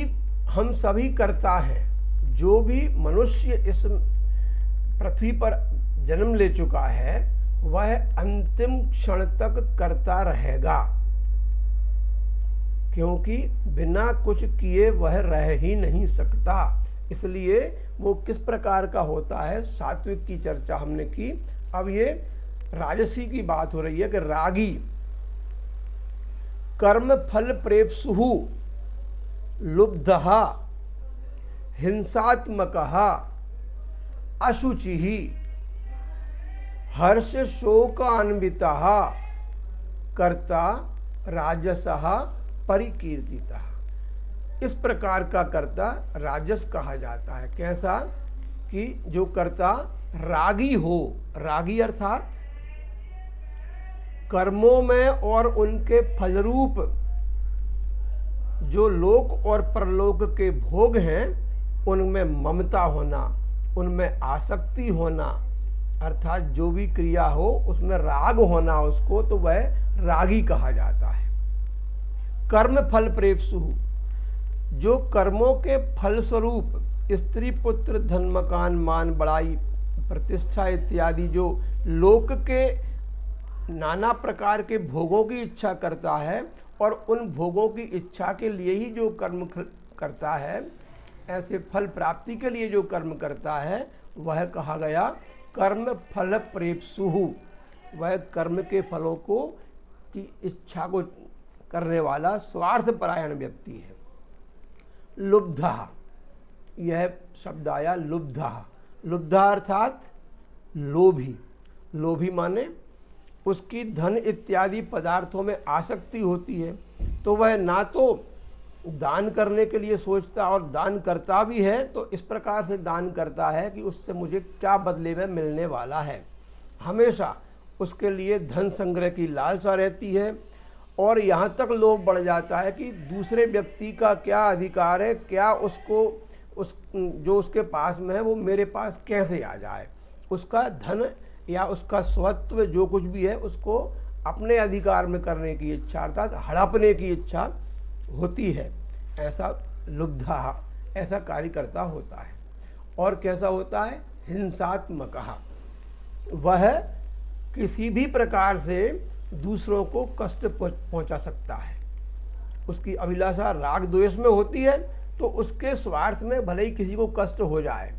हम सभी कर्ता हैं। जो भी मनुष्य इस पृथ्वी पर जन्म ले चुका है वह अंतिम क्षण तक करता रहेगा, क्योंकि बिना कुछ किए वह रह ही नहीं सकता। इसलिए वो किस प्रकार का होता है, सात्विक की चर्चा हमने की। अब ये राजसी की बात हो रही है कि रागी कर्म फल प्रेप्सुहु लुब्धः हिंसात्मकः अशुचिः हर्ष शोकान्वितः कर्ता राजसः परिकीर्तितः। इस प्रकार का कर्ता राजस कहा जाता है। कैसा? कि जो कर्ता रागी हो। रागी अर्थात कर्मों में और उनके फलरूप जो लोक और परलोक के भोग हैं उनमें ममता होना, उनमें आसक्ति होना, अर्थात जो भी क्रिया हो उसमें राग होना उसको, तो वह रागी कहा जाता है। कर्म फल प्रेप्सु, जो कर्मों के फल स्वरूप स्त्री पुत्र धन मकान मान बड़ाई प्रतिष्ठा इत्यादि जो लोक के नाना प्रकार के भोगों की इच्छा करता है और उन भोगों की इच्छा के लिए ही जो कर्म करता है, ऐसे फल प्राप्ति के लिए जो कर्म करता है वह कहा गया कर्म फल प्रेप्सुहु। वह कर्म के फलों को की इच्छा को करने वाला स्वार्थ परायण व्यक्ति है। लुब्धः, यह शब्द आया लुब्धः। लुब्धः अर्थात लोभी। लोभी माने उसकी धन इत्यादि पदार्थों में आसक्ति होती है, तो वह ना तो दान करने के लिए सोचता और दान करता भी है तो इस प्रकार से दान करता है कि उससे मुझे क्या बदले में मिलने वाला है। हमेशा उसके लिए धन संग्रह की लालसा रहती है और यहाँ तक लोभ बढ़ जाता है कि दूसरे व्यक्ति का क्या अधिकार है, क्या उसको जो उसके पास में है वो मेरे पास कैसे आ जाए। उसका धन या उसका स्वत्व जो कुछ भी है उसको अपने अधिकार में करने की इच्छा अर्थात हड़पने की इच्छा होती है। ऐसा लुब्धा, ऐसा कार्यकर्ता होता है। और कैसा होता है? हिंसात्मकः, वह किसी भी प्रकार से दूसरों को कष्ट पहुंचा सकता है। उसकी अभिलाषा राग द्वेष में होती है तो उसके स्वार्थ में भले ही किसी को कष्ट हो जाए,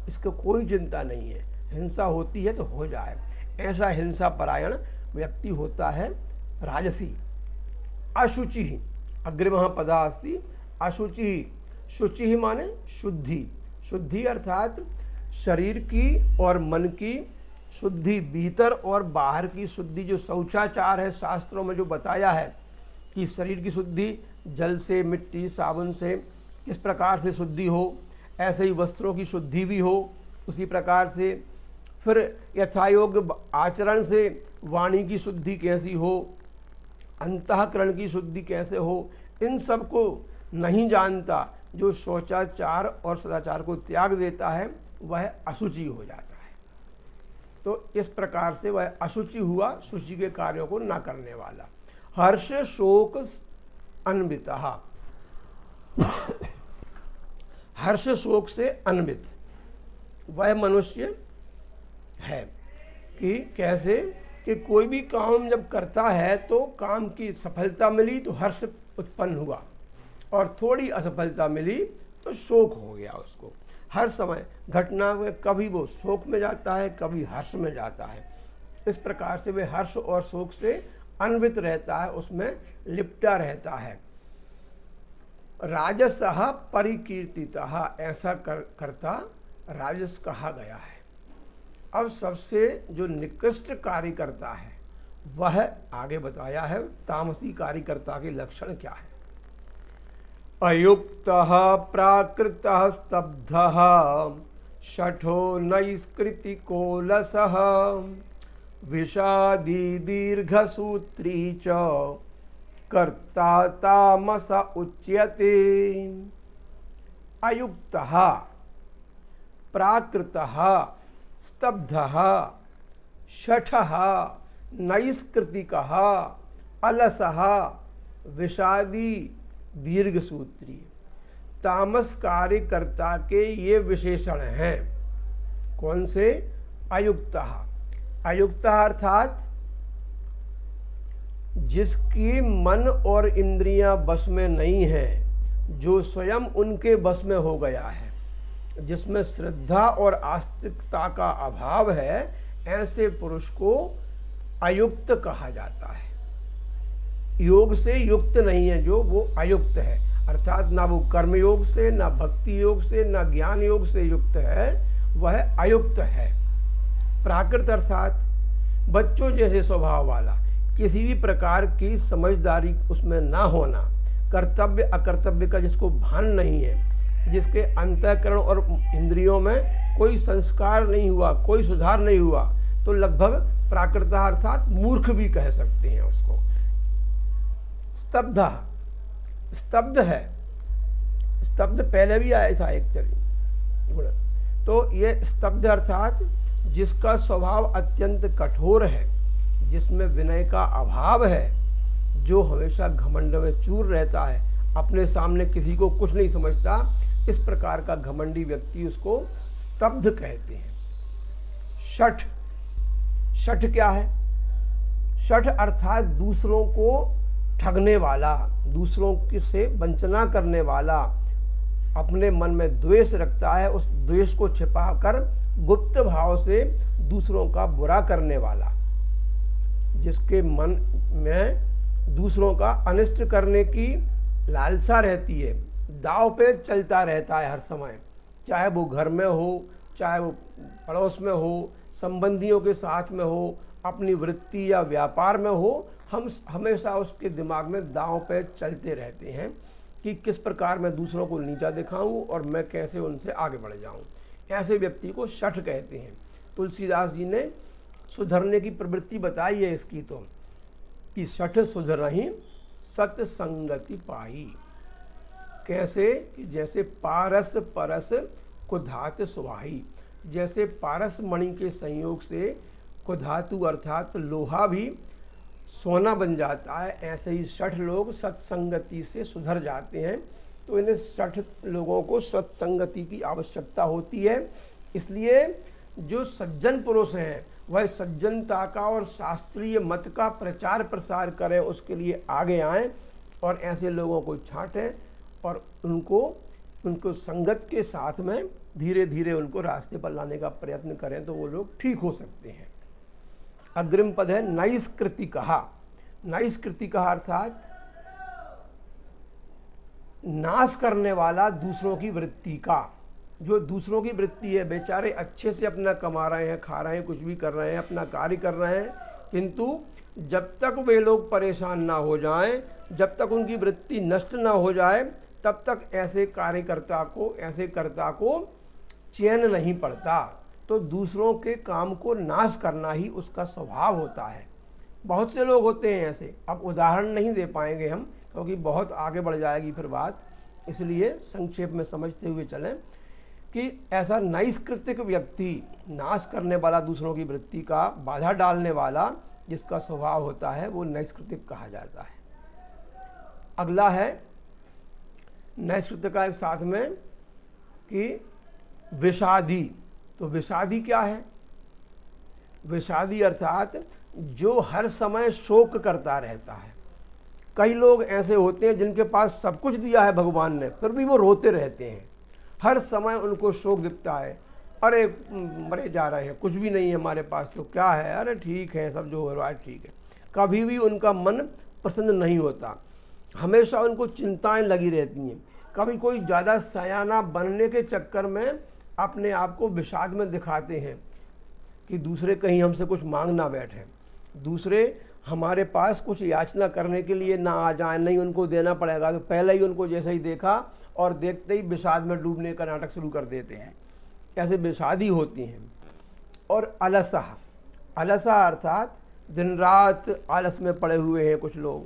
इसको कोई चिंता नहीं है। हिंसा होती है तो हो जाए, ऐसा हिंसा परायण व्यक्ति होता है राजसी। अशुचि, अग्रिमः पदः अस्ति अशुचि। शुचि माने शुद्धि। शुद्धि अर्थात शरीर की और मन की शुद्धि, भीतर और बाहर की शुद्धि। जो शौचाचार है शास्त्रों में जो बताया है कि शरीर की शुद्धि जल से, मिट्टी, साबुन से किस प्रकार से शुद्धि हो, ऐसे ही वस्त्रों की शुद्धि भी हो उसी प्रकार से। फिर यथायोग्य आचरण से वाणी की शुद्धि कैसी हो, अंतःकरण की शुद्धि कैसे हो, इन सब को नहीं जानता जो शौचाचार और सदाचार को त्याग देता है वह अशुचि हो जाता है। तो इस प्रकार से वह अशुचि हुआ, शुचि के कार्यों को न करने वाला। हर्ष शोक अन्वितः, हर्ष शोक से अन्वित वह मनुष्य है। कि कैसे? कि कोई भी काम जब करता है तो काम की सफलता मिली तो हर्ष उत्पन्न हुआ, और थोड़ी असफलता मिली तो शोक हो गया उसको। हर समय घटना में कभी वो शोक में जाता है, कभी हर्ष में जाता है। इस प्रकार से वे हर्ष और शोक से अन्वित रहता है, उसमें लिपटा रहता है। राजसः परिकीर्तितः, ऐसा करता राजस कहा गया है। अब सबसे जो निकृष्ट कार्यकर्ता है वह आगे बताया है। तामसी कार्यकर्ता के लक्षण क्या है? अयुक्तः प्राकृतः स्तब्धः शठो नैष्कृतिको लसः विषादी दीर्घसूत्री च कर्ता तामस उच्यते। अयुक्तः प्राकृतः स्तब्धः शठः नैष्कृतिकः अलसः विषादी दीर्घसूत्री, तामस कार्यकर्ता के ये विशेषण हैं। कौन से? अयुक्तः। अयुक्तः अर्थात जिसकी मन और इंद्रियां बस में नहीं है, जो स्वयं उनके बस में हो गया है, जिसमें श्रद्धा और आस्तिकता का अभाव है, ऐसे पुरुष को अयुक्त कहा जाता है। योग से युक्त नहीं है जो, वो अयुक्त है। अर्थात ना वो कर्म योग से, ना भक्ति योग से, ना ज्ञान योग से युक्त है, वह अयुक्त है। प्राकृत अर्थात बच्चों जैसे स्वभाव वाला, किसी भी प्रकार की समझदारी उसमें ना होना, कर्तव्य अकर्तव्य का जिसको भान नहीं है, जिसके अंतःकरण और इंद्रियों में कोई संस्कार नहीं हुआ, कोई सुधार नहीं हुआ, तो लगभग प्राकृत अर्थात मूर्ख भी कह सकते हैं उसको। स्तब्ध, स्तब्ध है, स्तब्ध पहले भी आया था एक चलिए। तो ये स्तब्ध अर्थात जिसका स्वभाव अत्यंत कठोर है, जिसमें विनय का अभाव है, जो हमेशा घमंड में चूर रहता है, अपने सामने किसी को कुछ नहीं समझता, इस प्रकार का घमंडी व्यक्ति उसको स्तब्ध कहते हैं। शठ, शठ क्या है? शठ अर्थात दूसरों को ठगने वाला, दूसरों से वंचना करने वाला, अपने मन में द्वेष रखता है, उस द्वेष को छिपाकर गुप्त भाव से दूसरों का बुरा करने वाला, जिसके मन में दूसरों का अनिष्ट करने की लालसा रहती है, दांव पे चलता रहता है हर समय, चाहे वो घर में हो, चाहे वो पड़ोस में हो, संबंधियों के साथ में हो, अपनी वृत्ति या व्यापार में हो, हम हमेशा उसके दिमाग में दांव पे चलते रहते हैं कि किस प्रकार मैं दूसरों को नीचा दिखाऊं और मैं कैसे उनसे आगे बढ़ जाऊं। ऐसे व्यक्ति को शठ कहते हैं। तुलसीदास जी ने सुधरने की प्रवृत्ति बताई है इसकी, तो कि शठ सुधरहि सत्संगति पाई। कैसे? कि जैसे पारस परस कुधात सुवाही, जैसे पारस मणि के संयोग से कुधातु अर्थात लोहा भी सोना बन जाता है, ऐसे ही शठ लोग सत्संगति से सुधर जाते हैं। तो इन्हें शठ लोगों को सत्संगति की आवश्यकता होती है। इसलिए जो सज्जन पुरुष हैं वह सज्जनता का और शास्त्रीय मत का प्रचार प्रसार करें, उसके लिए आगे आएं और ऐसे लोगों को छांटें और उनको संगत के साथ में धीरे धीरे उनको रास्ते पर लाने का प्रयत्न करें, तो वो लोग ठीक हो सकते हैं। अग्रिम पद है नैष्कृतिकः। नैष्कृतिकः अर्थात नाश करने वाला दूसरों की वृत्ति का। जो दूसरों की वृत्ति है, बेचारे अच्छे से अपना कमा रहे हैं, खा रहे हैं, कुछ भी कर रहे हैं, अपना कार्य कर रहे हैं, किंतु जब तक वे लोग परेशान ना हो जाएं, जब तक उनकी वृत्ति नष्ट ना हो जाए, तब तक ऐसे कार्यकर्ता को, ऐसे कर्ता को चैन नहीं पड़ता। तो दूसरों के काम को नाश करना ही उसका स्वभाव होता है। बहुत से लोग होते हैं ऐसे। अब उदाहरण नहीं दे पाएंगे हम, क्योंकि बहुत आगे बढ़ जाएगी फिर बात, इसलिए संक्षेप में समझते हुए चलें कि ऐसा नैष्कृतिक व्यक्ति, नाश करने वाला, दूसरों की वृत्ति का बाधा डालने वाला जिसका स्वभाव होता है, वो नैष्कृतिक कहा जाता है। अगला है नैष्कृतिक का साथ में कि विषादी। तो विषादी क्या है? विषादी अर्थात जो हर समय शोक करता रहता है, कई लोग ऐसे होते हैं जिनके पास सब कुछ दिया है भगवान ने, फिर भी वो रोते रहते हैं, हर समय उनको शोक दिखता है, अरे मरे जा रहे हैं, कुछ भी नहीं है हमारे पास तो क्या है, अरे ठीक है सब जो हो रहा है ठीक है। कभी भी उनका मन प्रसन्न नहीं होता, हमेशा उनको चिंताएं लगी रहती हैं। कभी कोई ज़्यादा सयाना बनने के चक्कर में अपने आप को विषाद में दिखाते हैं कि दूसरे कहीं हमसे कुछ मांग ना बैठे, दूसरे हमारे पास कुछ याचना करने के लिए ना आ जाए, नहीं उनको देना पड़ेगा, तो पहले ही उनको जैसे ही देखा और देखते ही विषाद में डूबने का नाटक शुरू कर देते हैं। ऐसे विषादी होती हैं। और अलसा, अलसा अर्थात दिन रात आलस में पड़े हुए हैं कुछ लोग,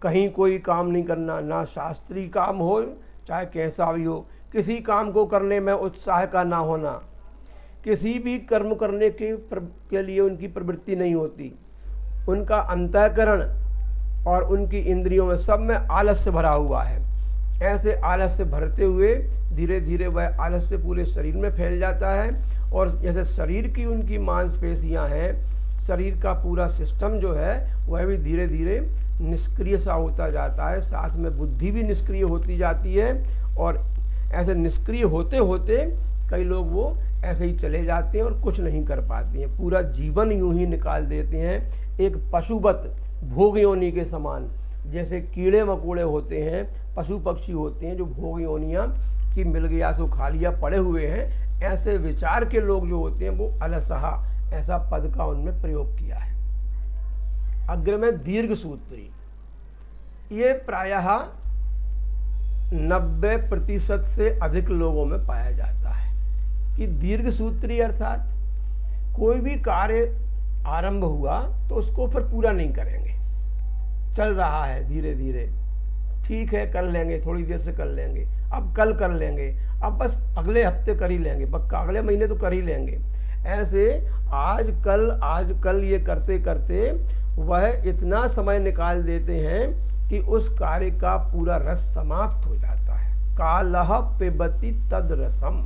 कहीं कोई काम नहीं करना, ना शास्त्रीय काम हो चाहे कैसा भी हो, किसी काम को करने में उत्साह का ना होना, किसी भी कर्म करने के लिए उनकी प्रवृत्ति नहीं होती, उनका अंतःकरण और उनकी इंद्रियों में सब में आलस्य भरा हुआ है। ऐसे आलस्य भरते हुए धीरे धीरे वह आलस्य पूरे शरीर में फैल जाता है, और जैसे शरीर की उनकी मांसपेशियां हैं, शरीर का पूरा सिस्टम जो है वह भी धीरे धीरे निष्क्रिय सा होता जाता है, साथ में बुद्धि भी निष्क्रिय होती जाती है। और ऐसे निष्क्रिय होते होते कई लोग वो ऐसे ही चले जाते हैं और कुछ नहीं कर पाते हैं, पूरा जीवन यूं ही निकाल देते हैं, एक पशुवत भोग योनि के समान। जैसे कीड़े मकोड़े होते हैं, पशु पक्षी होते हैं जो भोग योनियाँ कि मिल गया सो खा लिया पड़े हुए हैं, ऐसे विचार के लोग जो होते हैं वो अलसहा, ऐसा पद का उनमें प्रयोग किया है। अग्र में दीर्घ सूत्री, ये प्रायः 90% से अधिक लोगों में पाया जाता है कि दीर्घ सूत्री अर्थात कोई भी कार्य आरंभ हुआ तो उसको फिर पूरा नहीं करेंगे, चल रहा है धीरे धीरे, ठीक है कर लेंगे, थोड़ी देर से कर लेंगे, अब कल कर लेंगे, अब बस अगले हफ्ते कर ही लेंगे, पक्का अगले महीने तो कर ही लेंगे। ऐसे आज कल ये करते करते वह इतना समय निकाल देते हैं कि उस कार्य का पूरा रस समाप्त हो जाता है। कालह पिबति तद रसम,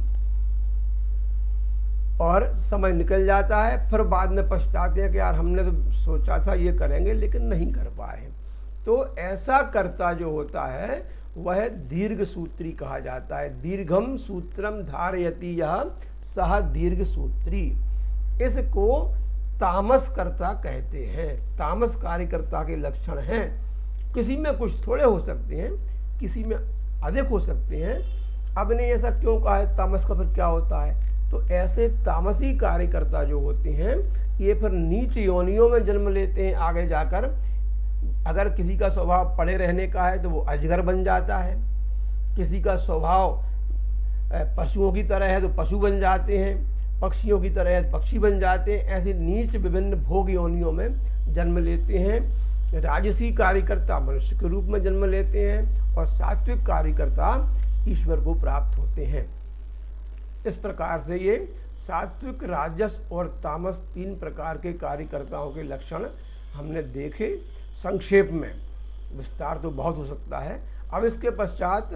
और समय निकल जाता है, फिर बाद में पछताते हैं कि यार हमने तो सोचा था ये करेंगे लेकिन नहीं कर पाए। तो ऐसा कर्ता जो होता है वह दीर्घ सूत्री कहा जाता है। दीर्घम सूत्रम धारयति यह सह दीर्घ सूत्री, इसको तामस कर्ता कहते हैं। तामस कार्यकर्ता के लक्षण हैं, किसी में कुछ थोड़े हो सकते हैं, किसी में अधिक हो सकते हैं। अब ने ऐसा क्यों कहा है, तामस का फिर क्या होता है? तो ऐसे तामसी कार्यकर्ता जो होते हैं ये फिर नीच योनियों में जन्म लेते हैं आगे जाकर। अगर किसी का स्वभाव पड़े रहने का है तो वो अजगर बन जाता है, किसी का स्वभाव पशुओं की तरह है तो पशु बन जाते हैं, पक्षियों की तरह है तो पक्षी बन जाते हैं। ऐसी नीच विभिन्न भोग योनियों में जन्म लेते हैं। राजसी कार्यकर्ता मनुष्य के रूप में जन्म लेते हैं और सात्विक कार्यकर्ता ईश्वर को प्राप्त होते हैं। इस प्रकार से ये सात्विक, राजस और तामस 3 प्रकार के कार्यकर्ताओं के लक्षण हमने देखे संक्षेप में, विस्तार तो बहुत हो सकता है। अब इसके पश्चात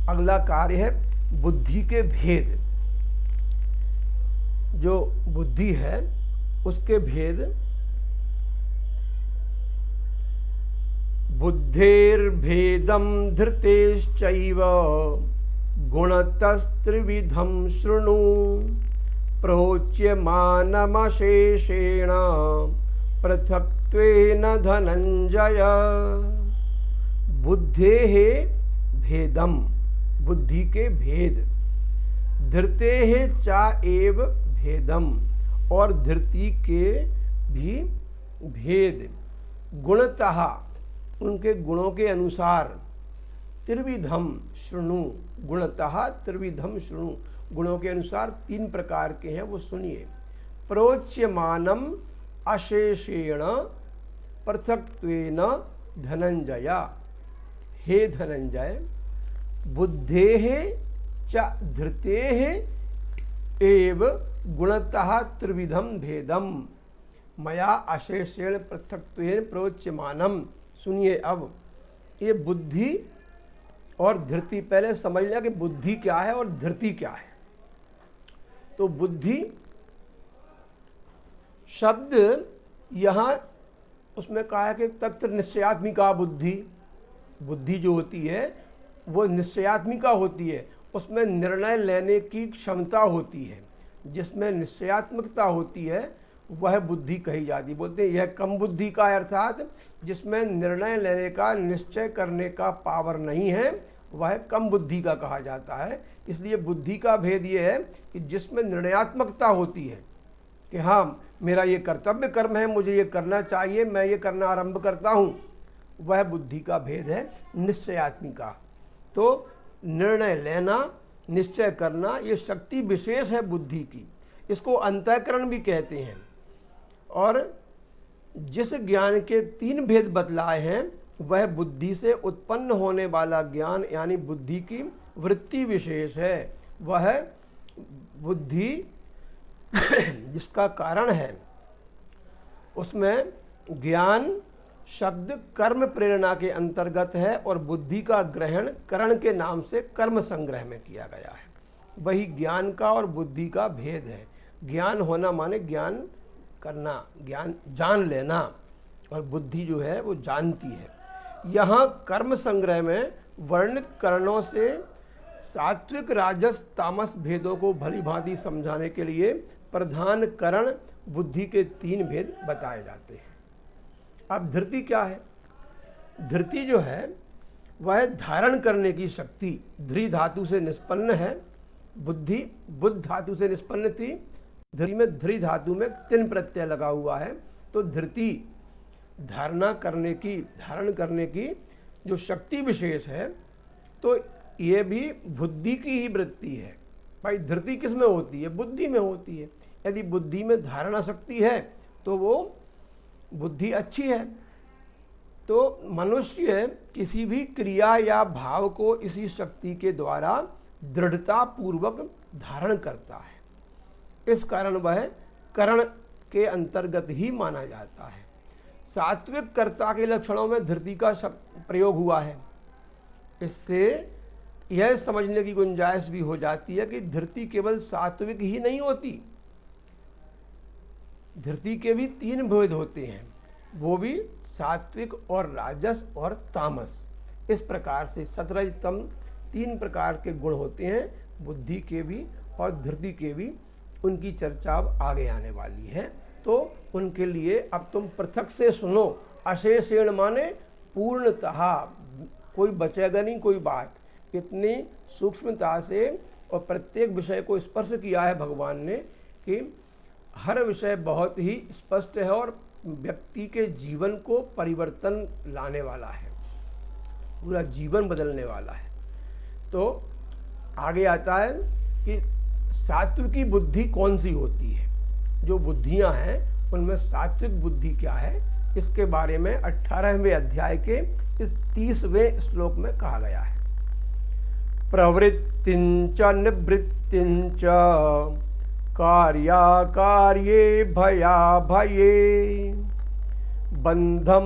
अगला कार्य है बुद्धि के भेद। जो बुद्धि है उसके भेद, बुद्धेर्भेदम धृतेश्चैव गुणतस्त्रिविधम शृणु प्रोच्यमानमशेषेण पृथक्त्वेन धनंजय। बुद्धेः भेदम, बुद्धि के भेद, धृतेः चा एव भेदम, और धृति के भी भेद, गुणतः उनके गुणों के अनुसार, त्रिविधम शृणु, गुणतः त्रिविधम शृणु, गुणों के अनुसार 3 प्रकार के हैं वो सुनिए। प्रोच्यमानम अशेषेण पृथक्त्वेन धनंजय। हे धनंजय, बुद्धेः च धृतेः एव गुणतः त्रिविधम भेदम मया अशेषेण पृथक्त्वेन प्रोच्यमानम। सुनिए, अब ये बुद्धि और धृति, पहले समझ लिया कि बुद्धि क्या है और धृति क्या है। तो बुद्धि शब्द यहां उसमें कहा है कि तत्र निश्चयात्मिका बुद्धि, बुद्धि जो होती है वो निश्चयात्मिका होती है, उसमें निर्णय लेने की क्षमता होती है। जिसमें निश्चयात्मकता होती है वह बुद्धि कही जाती। बोलते हैं यह कम बुद्धि का है, अर्थात जिसमें निर्णय लेने का, निश्चय करने का पावर नहीं है, वह कम बुद्धि का कहा जाता है। इसलिए बुद्धि का भेद यह है कि जिसमें निर्णयात्मकता होती है कि हाँ मेरा ये कर्तव्य कर्म है, मुझे ये करना चाहिए, मैं ये करना आरंभ करता हूँ, वह बुद्धि का भेद है निश्चयात्मिका। तो निर्णय लेना, निश्चय करना, ये शक्ति विशेष है बुद्धि की, इसको अंतःकरण भी कहते हैं। और जिस ज्ञान के 3 भेद बतलाए हैं वह बुद्धि से उत्पन्न होने वाला ज्ञान यानी बुद्धि की वृत्ति विशेष है। वह बुद्धि जिसका कारण है उसमें ज्ञान शब्द कर्म प्रेरणा के अंतर्गत है और बुद्धि का ग्रहण करण के नाम से कर्म संग्रह में किया गया है। वही ज्ञान का और बुद्धि का भेद है। ज्ञान होना माने ज्ञान करना, ज्ञान जान लेना, और बुद्धि जो है वो जानती है। यहाँ कर्म संग्रह में वर्णित करणों से सात्विक राजस तामस भेदों को भली भांति समझाने के लिए प्रधान करण बुद्धि के 3 भेद बताए जाते हैं। अब धृति क्या है? धृति जो है वह धारण करने की शक्ति, ध्री धातु से निष्पन्न है। बुद्धि बुद्ध धातु से निष्पन्न थी, धृति में ध्री धातु में 3 प्रत्यय लगा हुआ है। तो धृति धारणा करने की, धारण करने की जो शक्ति विशेष है, तो ये भी बुद्धि की ही वृत्ति है। भाई धृति किस में होती है? बुद्धि में होती है। यदि बुद्धि में धारणा शक्ति है तो वो बुद्धि अच्छी है। तो मनुष्य किसी भी क्रिया या भाव को इसी शक्ति के द्वारा दृढ़ता पूर्वक धारण करता है। इस कारण वह करण के अंतर्गत ही माना जाता है। सात्विक कर्ता के लक्षणों में धृति का प्रयोग हुआ है। इससे यह समझने की गुंजाइश भी हो जाती है कि धृति केवल सात्विक ही नहीं होती, धृति के भी 3 भेद होते हैं, वो भी सात्विक और राजस और तामस। इस प्रकार से सतरजतम 3 प्रकार के गुण होते हैं बुद्धि के भी और धृति के भी। उनकी चर्चा अब आगे आने वाली है, तो उनके लिए अब तुम पृथक से सुनो। अशेषेण माने पूर्णतः, कोई बचेगा नहीं कोई बात। इतनी सूक्ष्मता से और प्रत्येक विषय को स्पर्श किया है भगवान ने कि हर विषय बहुत ही स्पष्ट है और व्यक्ति के जीवन को परिवर्तन लाने वाला है, पूरा जीवन बदलने वाला है। तो आगे आता है कि सात्विकी बुद्धि कौन सी होती है, जो बुद्धियां हैं उनमें सात्विक बुद्धि क्या है, इसके बारे में 18वें अध्याय के इस 30वें श्लोक में कहा गया है। प्रवृत्तिंच निवृत्तिंच कार्याकार्ये भया भये बंधम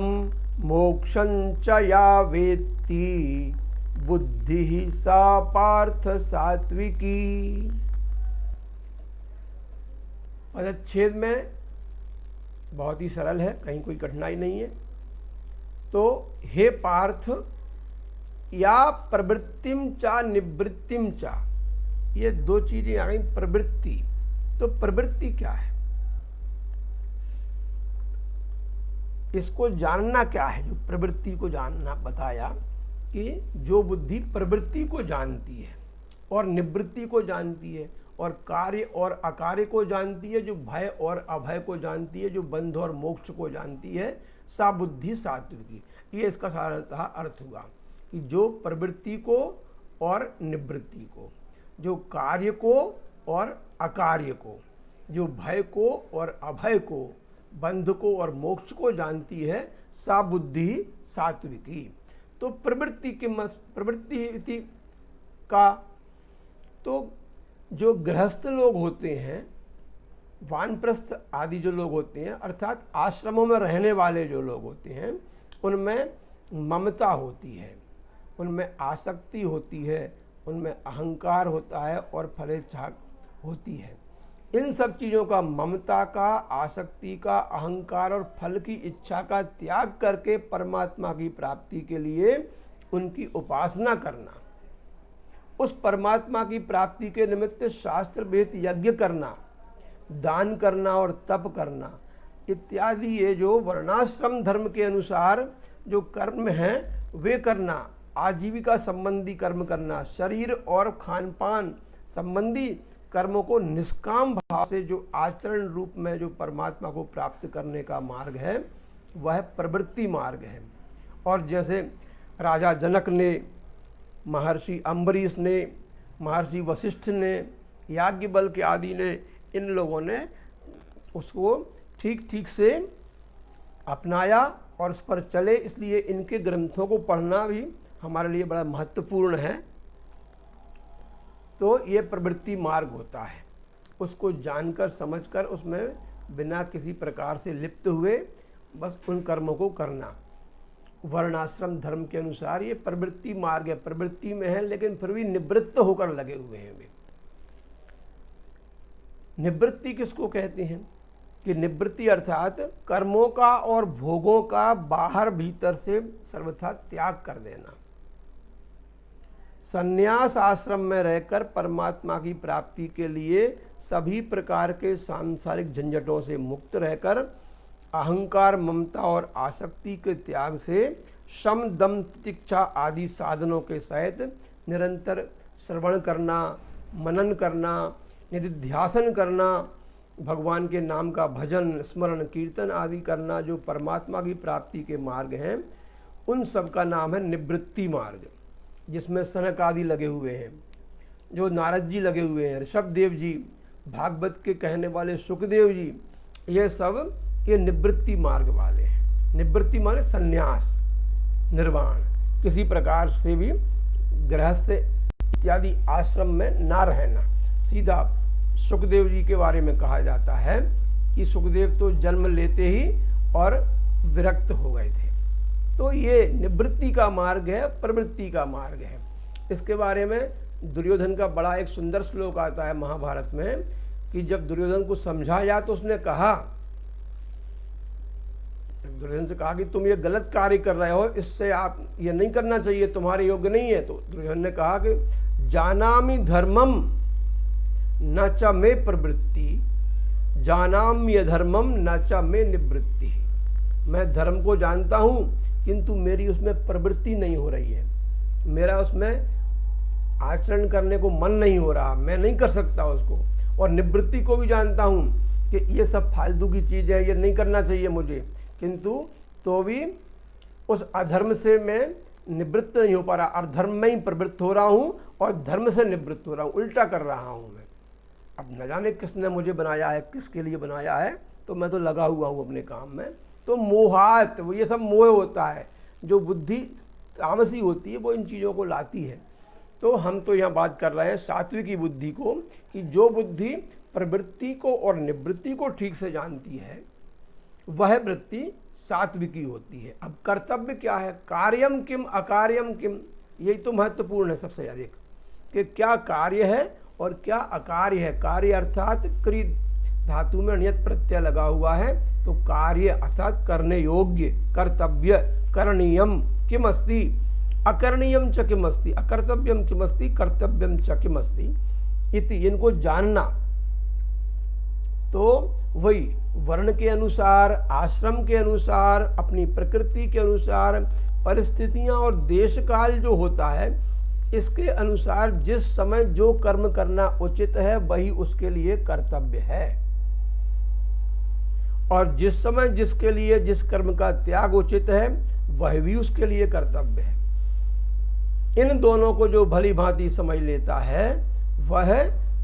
मोक्षं च या वेत्ति बुद्धि सा पार्थ सात्विकी। पदच्छेद में बहुत ही सरल है, कहीं कोई कठिनाई नहीं है। तो हे पार्थ, या प्रवृत्तिम चा निवृत्तिम चा, ये 2 चीजें आ गई। प्रवृत्ति, तो प्रवृत्ति क्या है, इसको जानना क्या है? जो प्रवृत्ति को जानना बताया कि जो बुद्धि प्रवृत्ति को जानती है और निवृत्ति को जानती है और कार्य और अकार्य को जानती है, जो भय और अभय को जानती है, जो बंध और मोक्ष को जानती है, सा बुद्धि सात्विकी। ये इसका साधारणतः अर्थ हुआ कि जो प्रवृत्ति को और निवृत्ति को, जो कार्य को और अकार्य को, जो भय को और अभय को, बंध को और मोक्ष को जानती है, सा बुद्धि सात्विकी। तो प्रवृत्ति के प्रवृत्ति का, तो जो गृहस्थ लोग होते हैं, वानप्रस्थ आदि जो लोग होते हैं, अर्थात आश्रमों में रहने वाले जो लोग होते हैं, उनमें ममता होती है, उनमें आसक्ति होती है, उनमें अहंकार होता है और फलेच्छा होती है। इन सब चीज़ों का, ममता का, आसक्ति का, अहंकार और फल की इच्छा का त्याग करके परमात्मा की प्राप्ति के लिए उनकी उपासना करना, उस परमात्मा की प्राप्ति के निमित्त शास्त्र वेद यज्ञ करना, दान करना और तप करना इत्यादि, ये जो वर्णाश्रम धर्म के अनुसार जो कर्म हैं वे करना, आजीविका संबंधी कर्म करना, शरीर और खान पान संबंधी कर्मों को निष्काम भाव से जो आचरण रूप में जो परमात्मा को प्राप्त करने का मार्ग है वह प्रवृत्ति मार्ग है। और जैसे राजा जनक ने, महर्षि अम्बरीश ने, महर्षि वशिष्ठ ने, याज्ञवल्क्य आदि ने, इन लोगों ने उसको ठीक ठीक से अपनाया और उस पर चले, इसलिए इनके ग्रंथों को पढ़ना भी हमारे लिए बड़ा महत्वपूर्ण है। तो ये प्रवृत्ति मार्ग होता है, उसको जानकर समझकर उसमें बिना किसी प्रकार से लिप्त हुए बस उन कर्मों को करना। वर्णाश्रम धर्म के अनुसार ये प्रवृत्ति मार्ग है, प्रवृत्ति में है लेकिन फिर भी निवृत्त होकर लगे हुए हैं वे। निवृत्ति किसको कहते हैं कि निवृत्ति अर्थात कर्मों का और भोगों का बाहर भीतर से सर्वथा त्याग कर देना, संन्यास आश्रम में रहकर परमात्मा की प्राप्ति के लिए सभी प्रकार के सांसारिक झंझटों से मुक्त रहकर अहंकार, ममता और आसक्ति के त्याग से शम, दम, तितिक्षा आदि साधनों के सहित निरंतर श्रवण करना, मनन करना, निधिध्यासन करना, भगवान के नाम का भजन, स्मरण, कीर्तन आदि करना, जो परमात्मा की प्राप्ति के मार्ग हैं, उन सब का नाम है निवृत्ति मार्ग, जिसमें सनक आदि लगे हुए हैं, जो नारद जी लगे हुए हैं, ऋषभदेव जी, भागवत के कहने वाले सुखदेव जी, ये सब ये निवृत्ति मार्ग वाले हैं। निवृत्ति माने संन्यास, निर्वाण, किसी प्रकार से भी गृहस्थ इत्यादि आश्रम में ना रहना। सीधा सुखदेव जी के बारे में कहा जाता है कि सुखदेव तो जन्म लेते ही और विरक्त हो गए थे। तो ये निवृत्ति का मार्ग है, प्रवृत्ति का मार्ग है। इसके बारे में दुर्योधन का बड़ा एक सुंदर श्लोक आता है महाभारत में कि जब दुर्योधन को समझाया तो उसने कहा, दुर्योधन से कहा कि तुम ये गलत कार्य कर रहे हो, इससे आप ये नहीं करना चाहिए, तुम्हारे योग्य नहीं है। तो दुर्योधन ने कहा कि जानामि धर्मम न च मे प्रवृत्ति, जानाम्य धर्मम न च मे निवृत्ति। मैं धर्म को जानता हूं किंतु मेरी उसमें प्रवृत्ति नहीं हो रही है, मेरा उसमें आचरण करने को मन नहीं हो रहा, मैं नहीं कर सकता उसको। और निवृत्ति को भी जानता हूं कि ये सब फालतू की चीज है, ये नहीं करना चाहिए मुझे, किंतु तो भी उस अधर्म से मैं निवृत्त नहीं हो पा रहा, अधर्म में ही प्रवृत्त हो रहा हूं और धर्म से निवृत्त हो रहा हूं, उल्टा कर रहा हूं मैं। अब न जाने किसने मुझे बनाया है, किसके लिए बनाया है, तो मैं तो लगा हुआ हूं अपने काम में। तो मोहात, वो ये सब मोह होता है, जो बुद्धि तामसी होती है वो इन चीज़ों को लाती है। तो हम तो यहाँ बात कर रहे हैं सात्विकी बुद्धि को, कि जो बुद्धि प्रवृत्ति को और निवृत्ति को ठीक से जानती है वह वृत्ति सात्विकी होती है। अब कर्तव्य क्या है, कार्यम किम अकार्यम किम, यही तो महत्वपूर्ण है सबसे अधिक, कि क्या कार्य है और क्या अकार्य है। कार्य अर्थात क्रि धातु में नियत प्रत्यय लगा हुआ है, तो कार्य अर्थात करने योग्य, कर्तव्य, करणीयम किम अस्ति, अकरणीयम च किम अस्ति, अकर्तव्यम किम अस्ति, कर्तव्यम च किम अस्ति इति, इनको जानना। तो वही वर्ण के अनुसार, आश्रम के अनुसार, अपनी प्रकृति के अनुसार, परिस्थितियां और देश काल जो होता है इसके अनुसार जिस समय जो कर्म करना उचित है वही उसके लिए कर्तव्य है, और जिस समय जिसके लिए जिस कर्म का त्याग उचित है वह भी उसके लिए कर्तव्य है। इन दोनों को जो भली भांति समझ लेता है वह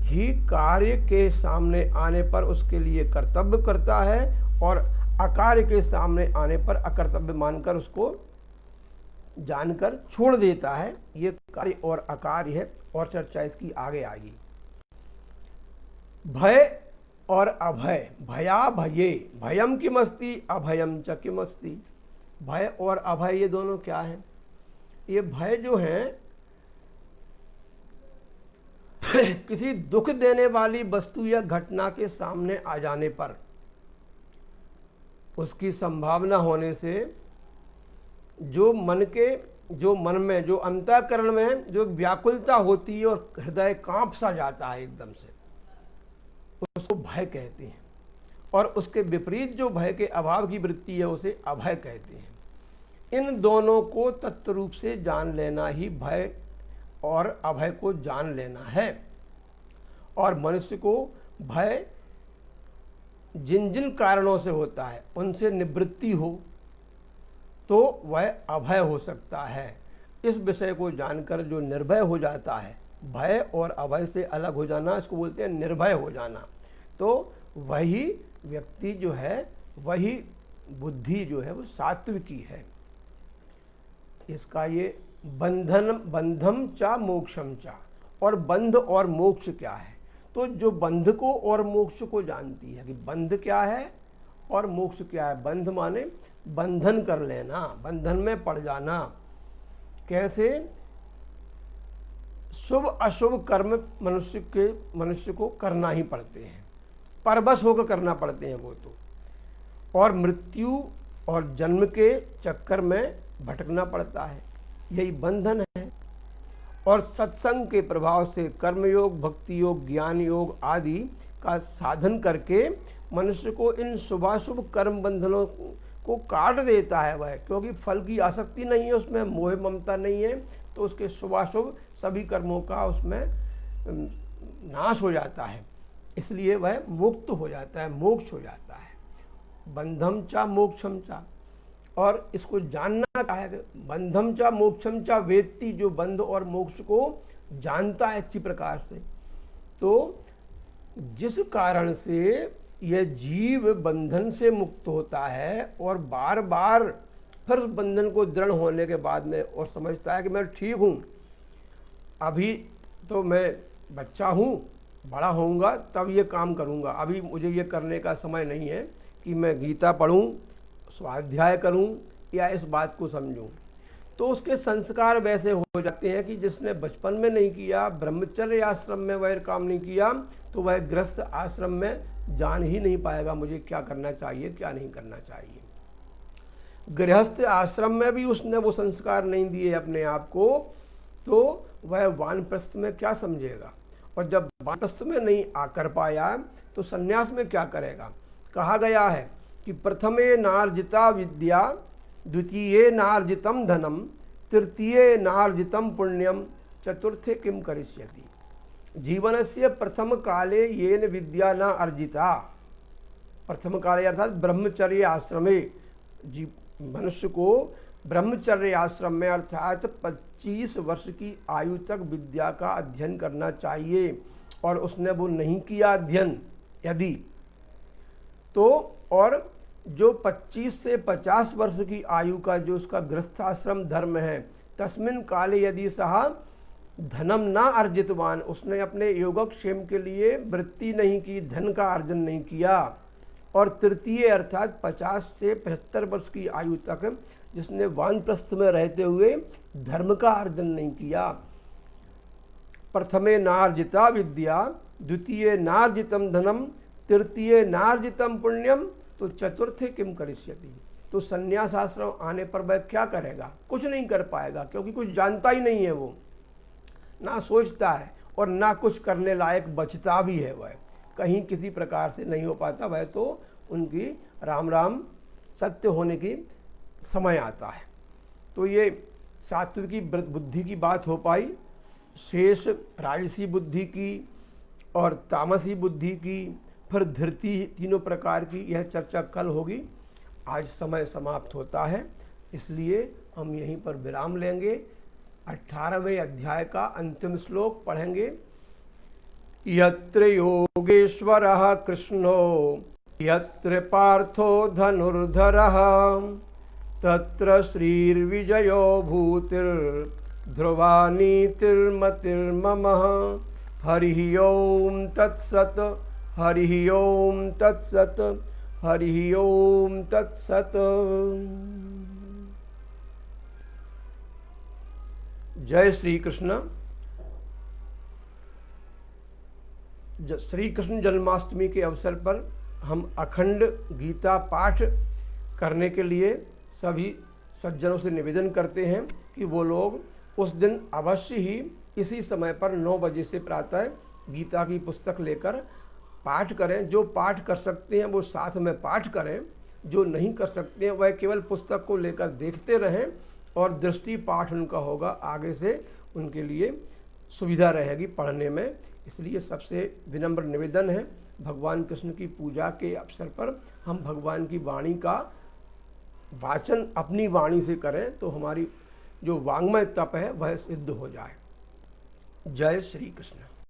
ही कार्य के सामने आने पर उसके लिए कर्तव्य करता है, और अकार्य के सामने आने पर अकर्तव्य मानकर उसको जानकर छोड़ देता है। ये कार्य और अकार्य है, और चर्चा इसकी आगे आएगी। भय और अभय, भया भये, भयम किमस्ति अभयम च किमस्ति। भय और अभय ये दोनों क्या है। ये भय जो है किसी दुख देने वाली वस्तु या घटना के सामने आ जाने पर उसकी संभावना होने से जो मन में, जो अंतःकरण में जो व्याकुलता होती है और हृदय कांप सा जाता है एकदम से, उसको भय कहते हैं। और उसके विपरीत जो भय के अभाव की वृत्ति है उसे अभय कहते हैं। इन दोनों को तत्व रूप से जान लेना ही भय और अभय को जान लेना है। और मनुष्य को भय जिन जिन कारणों से होता है उनसे निवृत्ति हो तो वह अभय हो सकता है। इस विषय को जानकर जो निर्भय हो जाता है, भय और अभय से अलग हो जाना, इसको बोलते हैं निर्भय हो जाना। तो वही व्यक्ति जो है, वही बुद्धि जो है वो सात्विकी है। इसका ये बंधम चा मोक्षम चा, और बंध और मोक्ष क्या है? तो जो बंध को और मोक्ष को जानती है कि बंध क्या है और मोक्ष क्या है। बंध माने बंधन कर लेना, बंधन में पड़ जाना। कैसे? शुभ अशुभ कर्म मनुष्य को करना ही पड़ते हैं, परवश होकर करना पड़ते हैं वो तो। और मृत्यु और जन्म के चक्कर में भटकना पड़ता है, यही बंधन है। और सत्संग के प्रभाव से कर्मयोग, भक्ति योग, ज्ञान योग आदि का साधन करके मनुष्य को इन शुभाशुभ कर्म बंधनों को काट देता है वह, क्योंकि फल की आसक्ति नहीं है उसमें, मोह ममता नहीं है, तो उसके शुभाशुभ सभी कर्मों का उसमें नाश हो जाता है। इसलिए वह मुक्त हो जाता है, मोक्ष हो जाता है। बंधम चा मोक्षम चा। और इसको जानना क्या है? बंधम चा मोक्षम चा वेत्ति, जो बंध और मोक्ष को जानता है अच्छी प्रकार से। तो जिस कारण से यह जीव बंधन से मुक्त होता है और बार बार फिर उस बंधन को दृढ़ होने के बाद में और समझता है कि मैं ठीक हूँ, अभी तो मैं बच्चा हूँ, बड़ा होऊंगा तब ये काम करूँगा, अभी मुझे ये करने का समय नहीं है कि मैं गीता पढ़ूँ, स्वाध्याय करूं या इस बात को समझूं। तो उसके संस्कार वैसे हो जाते हैं कि जिसने बचपन में नहीं किया, ब्रह्मचर्य आश्रम में वह काम नहीं किया, तो वह गृहस्थ आश्रम में जान ही नहीं पाएगा मुझे क्या करना चाहिए, क्या नहीं करना चाहिए। गृहस्थ आश्रम में भी उसने वो संस्कार नहीं दिए अपने आप को, तो वह वानप्रस्थ में क्या समझेगा। और जब वानप्रस्थ में नहीं आकर पाया तो सन्यास में क्या करेगा। कहा गया है कि प्रथमे नार्जिता विद्या, द्वितीये नार्जितम धनम, तृतीये नार्जितम पुण्यम, चतुर्थे किम करिष्यति। जीवनस्य प्रथम काले येन विद्या न अर्जिता, प्रथम काले अर्थात ब्रह्मचर्य आश्रमे, मनुष्य को ब्रह्मचर्य आश्रम में अर्थात 25 वर्ष की आयु तक विद्या का अध्ययन करना चाहिए। और उसने वो नहीं किया अध्ययन यदि, तो और जो 25 से 50 वर्ष की आयु का जो उसका गृहस्थाश्रम धर्म है, तस्मिन काले यदि सह धनम ना अर्जितवान, उसने अपने योगक्षेम के लिए वृत्ति नहीं की, धन का अर्जन नहीं किया। और तृतीय अर्थात 50 से 75 वर्ष की आयु तक जिसने वानप्रस्थ में रहते हुए धर्म का अर्जन नहीं किया। प्रथमे नार्जिता विद्या, द्वितीय नार्जितम धनम, तृतीय नार्जितम पुण्यम, तो चतुर्थे किम करिष्यति। तो संन्यास आश्रम आने पर वह क्या करेगा? कुछ नहीं कर पाएगा, क्योंकि कुछ जानता ही नहीं है, वो ना सोचता है और ना कुछ करने लायक बचता भी है। वह कहीं किसी प्रकार से नहीं हो पाता। वह तो उनकी राम राम सत्य होने की समय आता है। तो ये सात्विकी बुद्धि की बात हो पाई। शेष राजसी बुद्धि की और तामसी बुद्धि की, फिर धृति, तीनों प्रकार की यह चर्चा कल होगी। आज समय समाप्त होता है, इसलिए हम यहीं पर विराम लेंगे। 18वें अध्याय का अंतिम श्लोक पढ़ेंगे। यत्र योगेश्वरः कृष्णो यत्र पार्थो धनुर्धरः तत्र श्रीर्विजयो भूतिर्ध्रुवा नीतिर्मतिर्ममः। हरिः ओम तत्सत्, हरिः ओम तत्सत्, हरिः ओम तत्सत्। जय श्री कृष्ण। श्री कृष्ण जन्माष्टमी के अवसर पर हम अखंड गीता पाठ करने के लिए सभी सज्जनों से निवेदन करते हैं कि वो लोग उस दिन अवश्य ही इसी समय पर 9 बजे से प्रातः गीता की पुस्तक लेकर पाठ करें। जो पाठ कर सकते हैं वो साथ में पाठ करें, जो नहीं कर सकते हैं वह केवल पुस्तक को लेकर देखते रहें और दृष्टि पाठ उनका होगा, आगे से उनके लिए सुविधा रहेगी पढ़ने में। इसलिए सबसे विनम्र निवेदन है, भगवान कृष्ण की पूजा के अवसर पर हम भगवान की वाणी का वाचन अपनी वाणी से करें तो हमारी जो वांग्मय तप है वह सिद्ध हो जाए। जय श्री कृष्ण।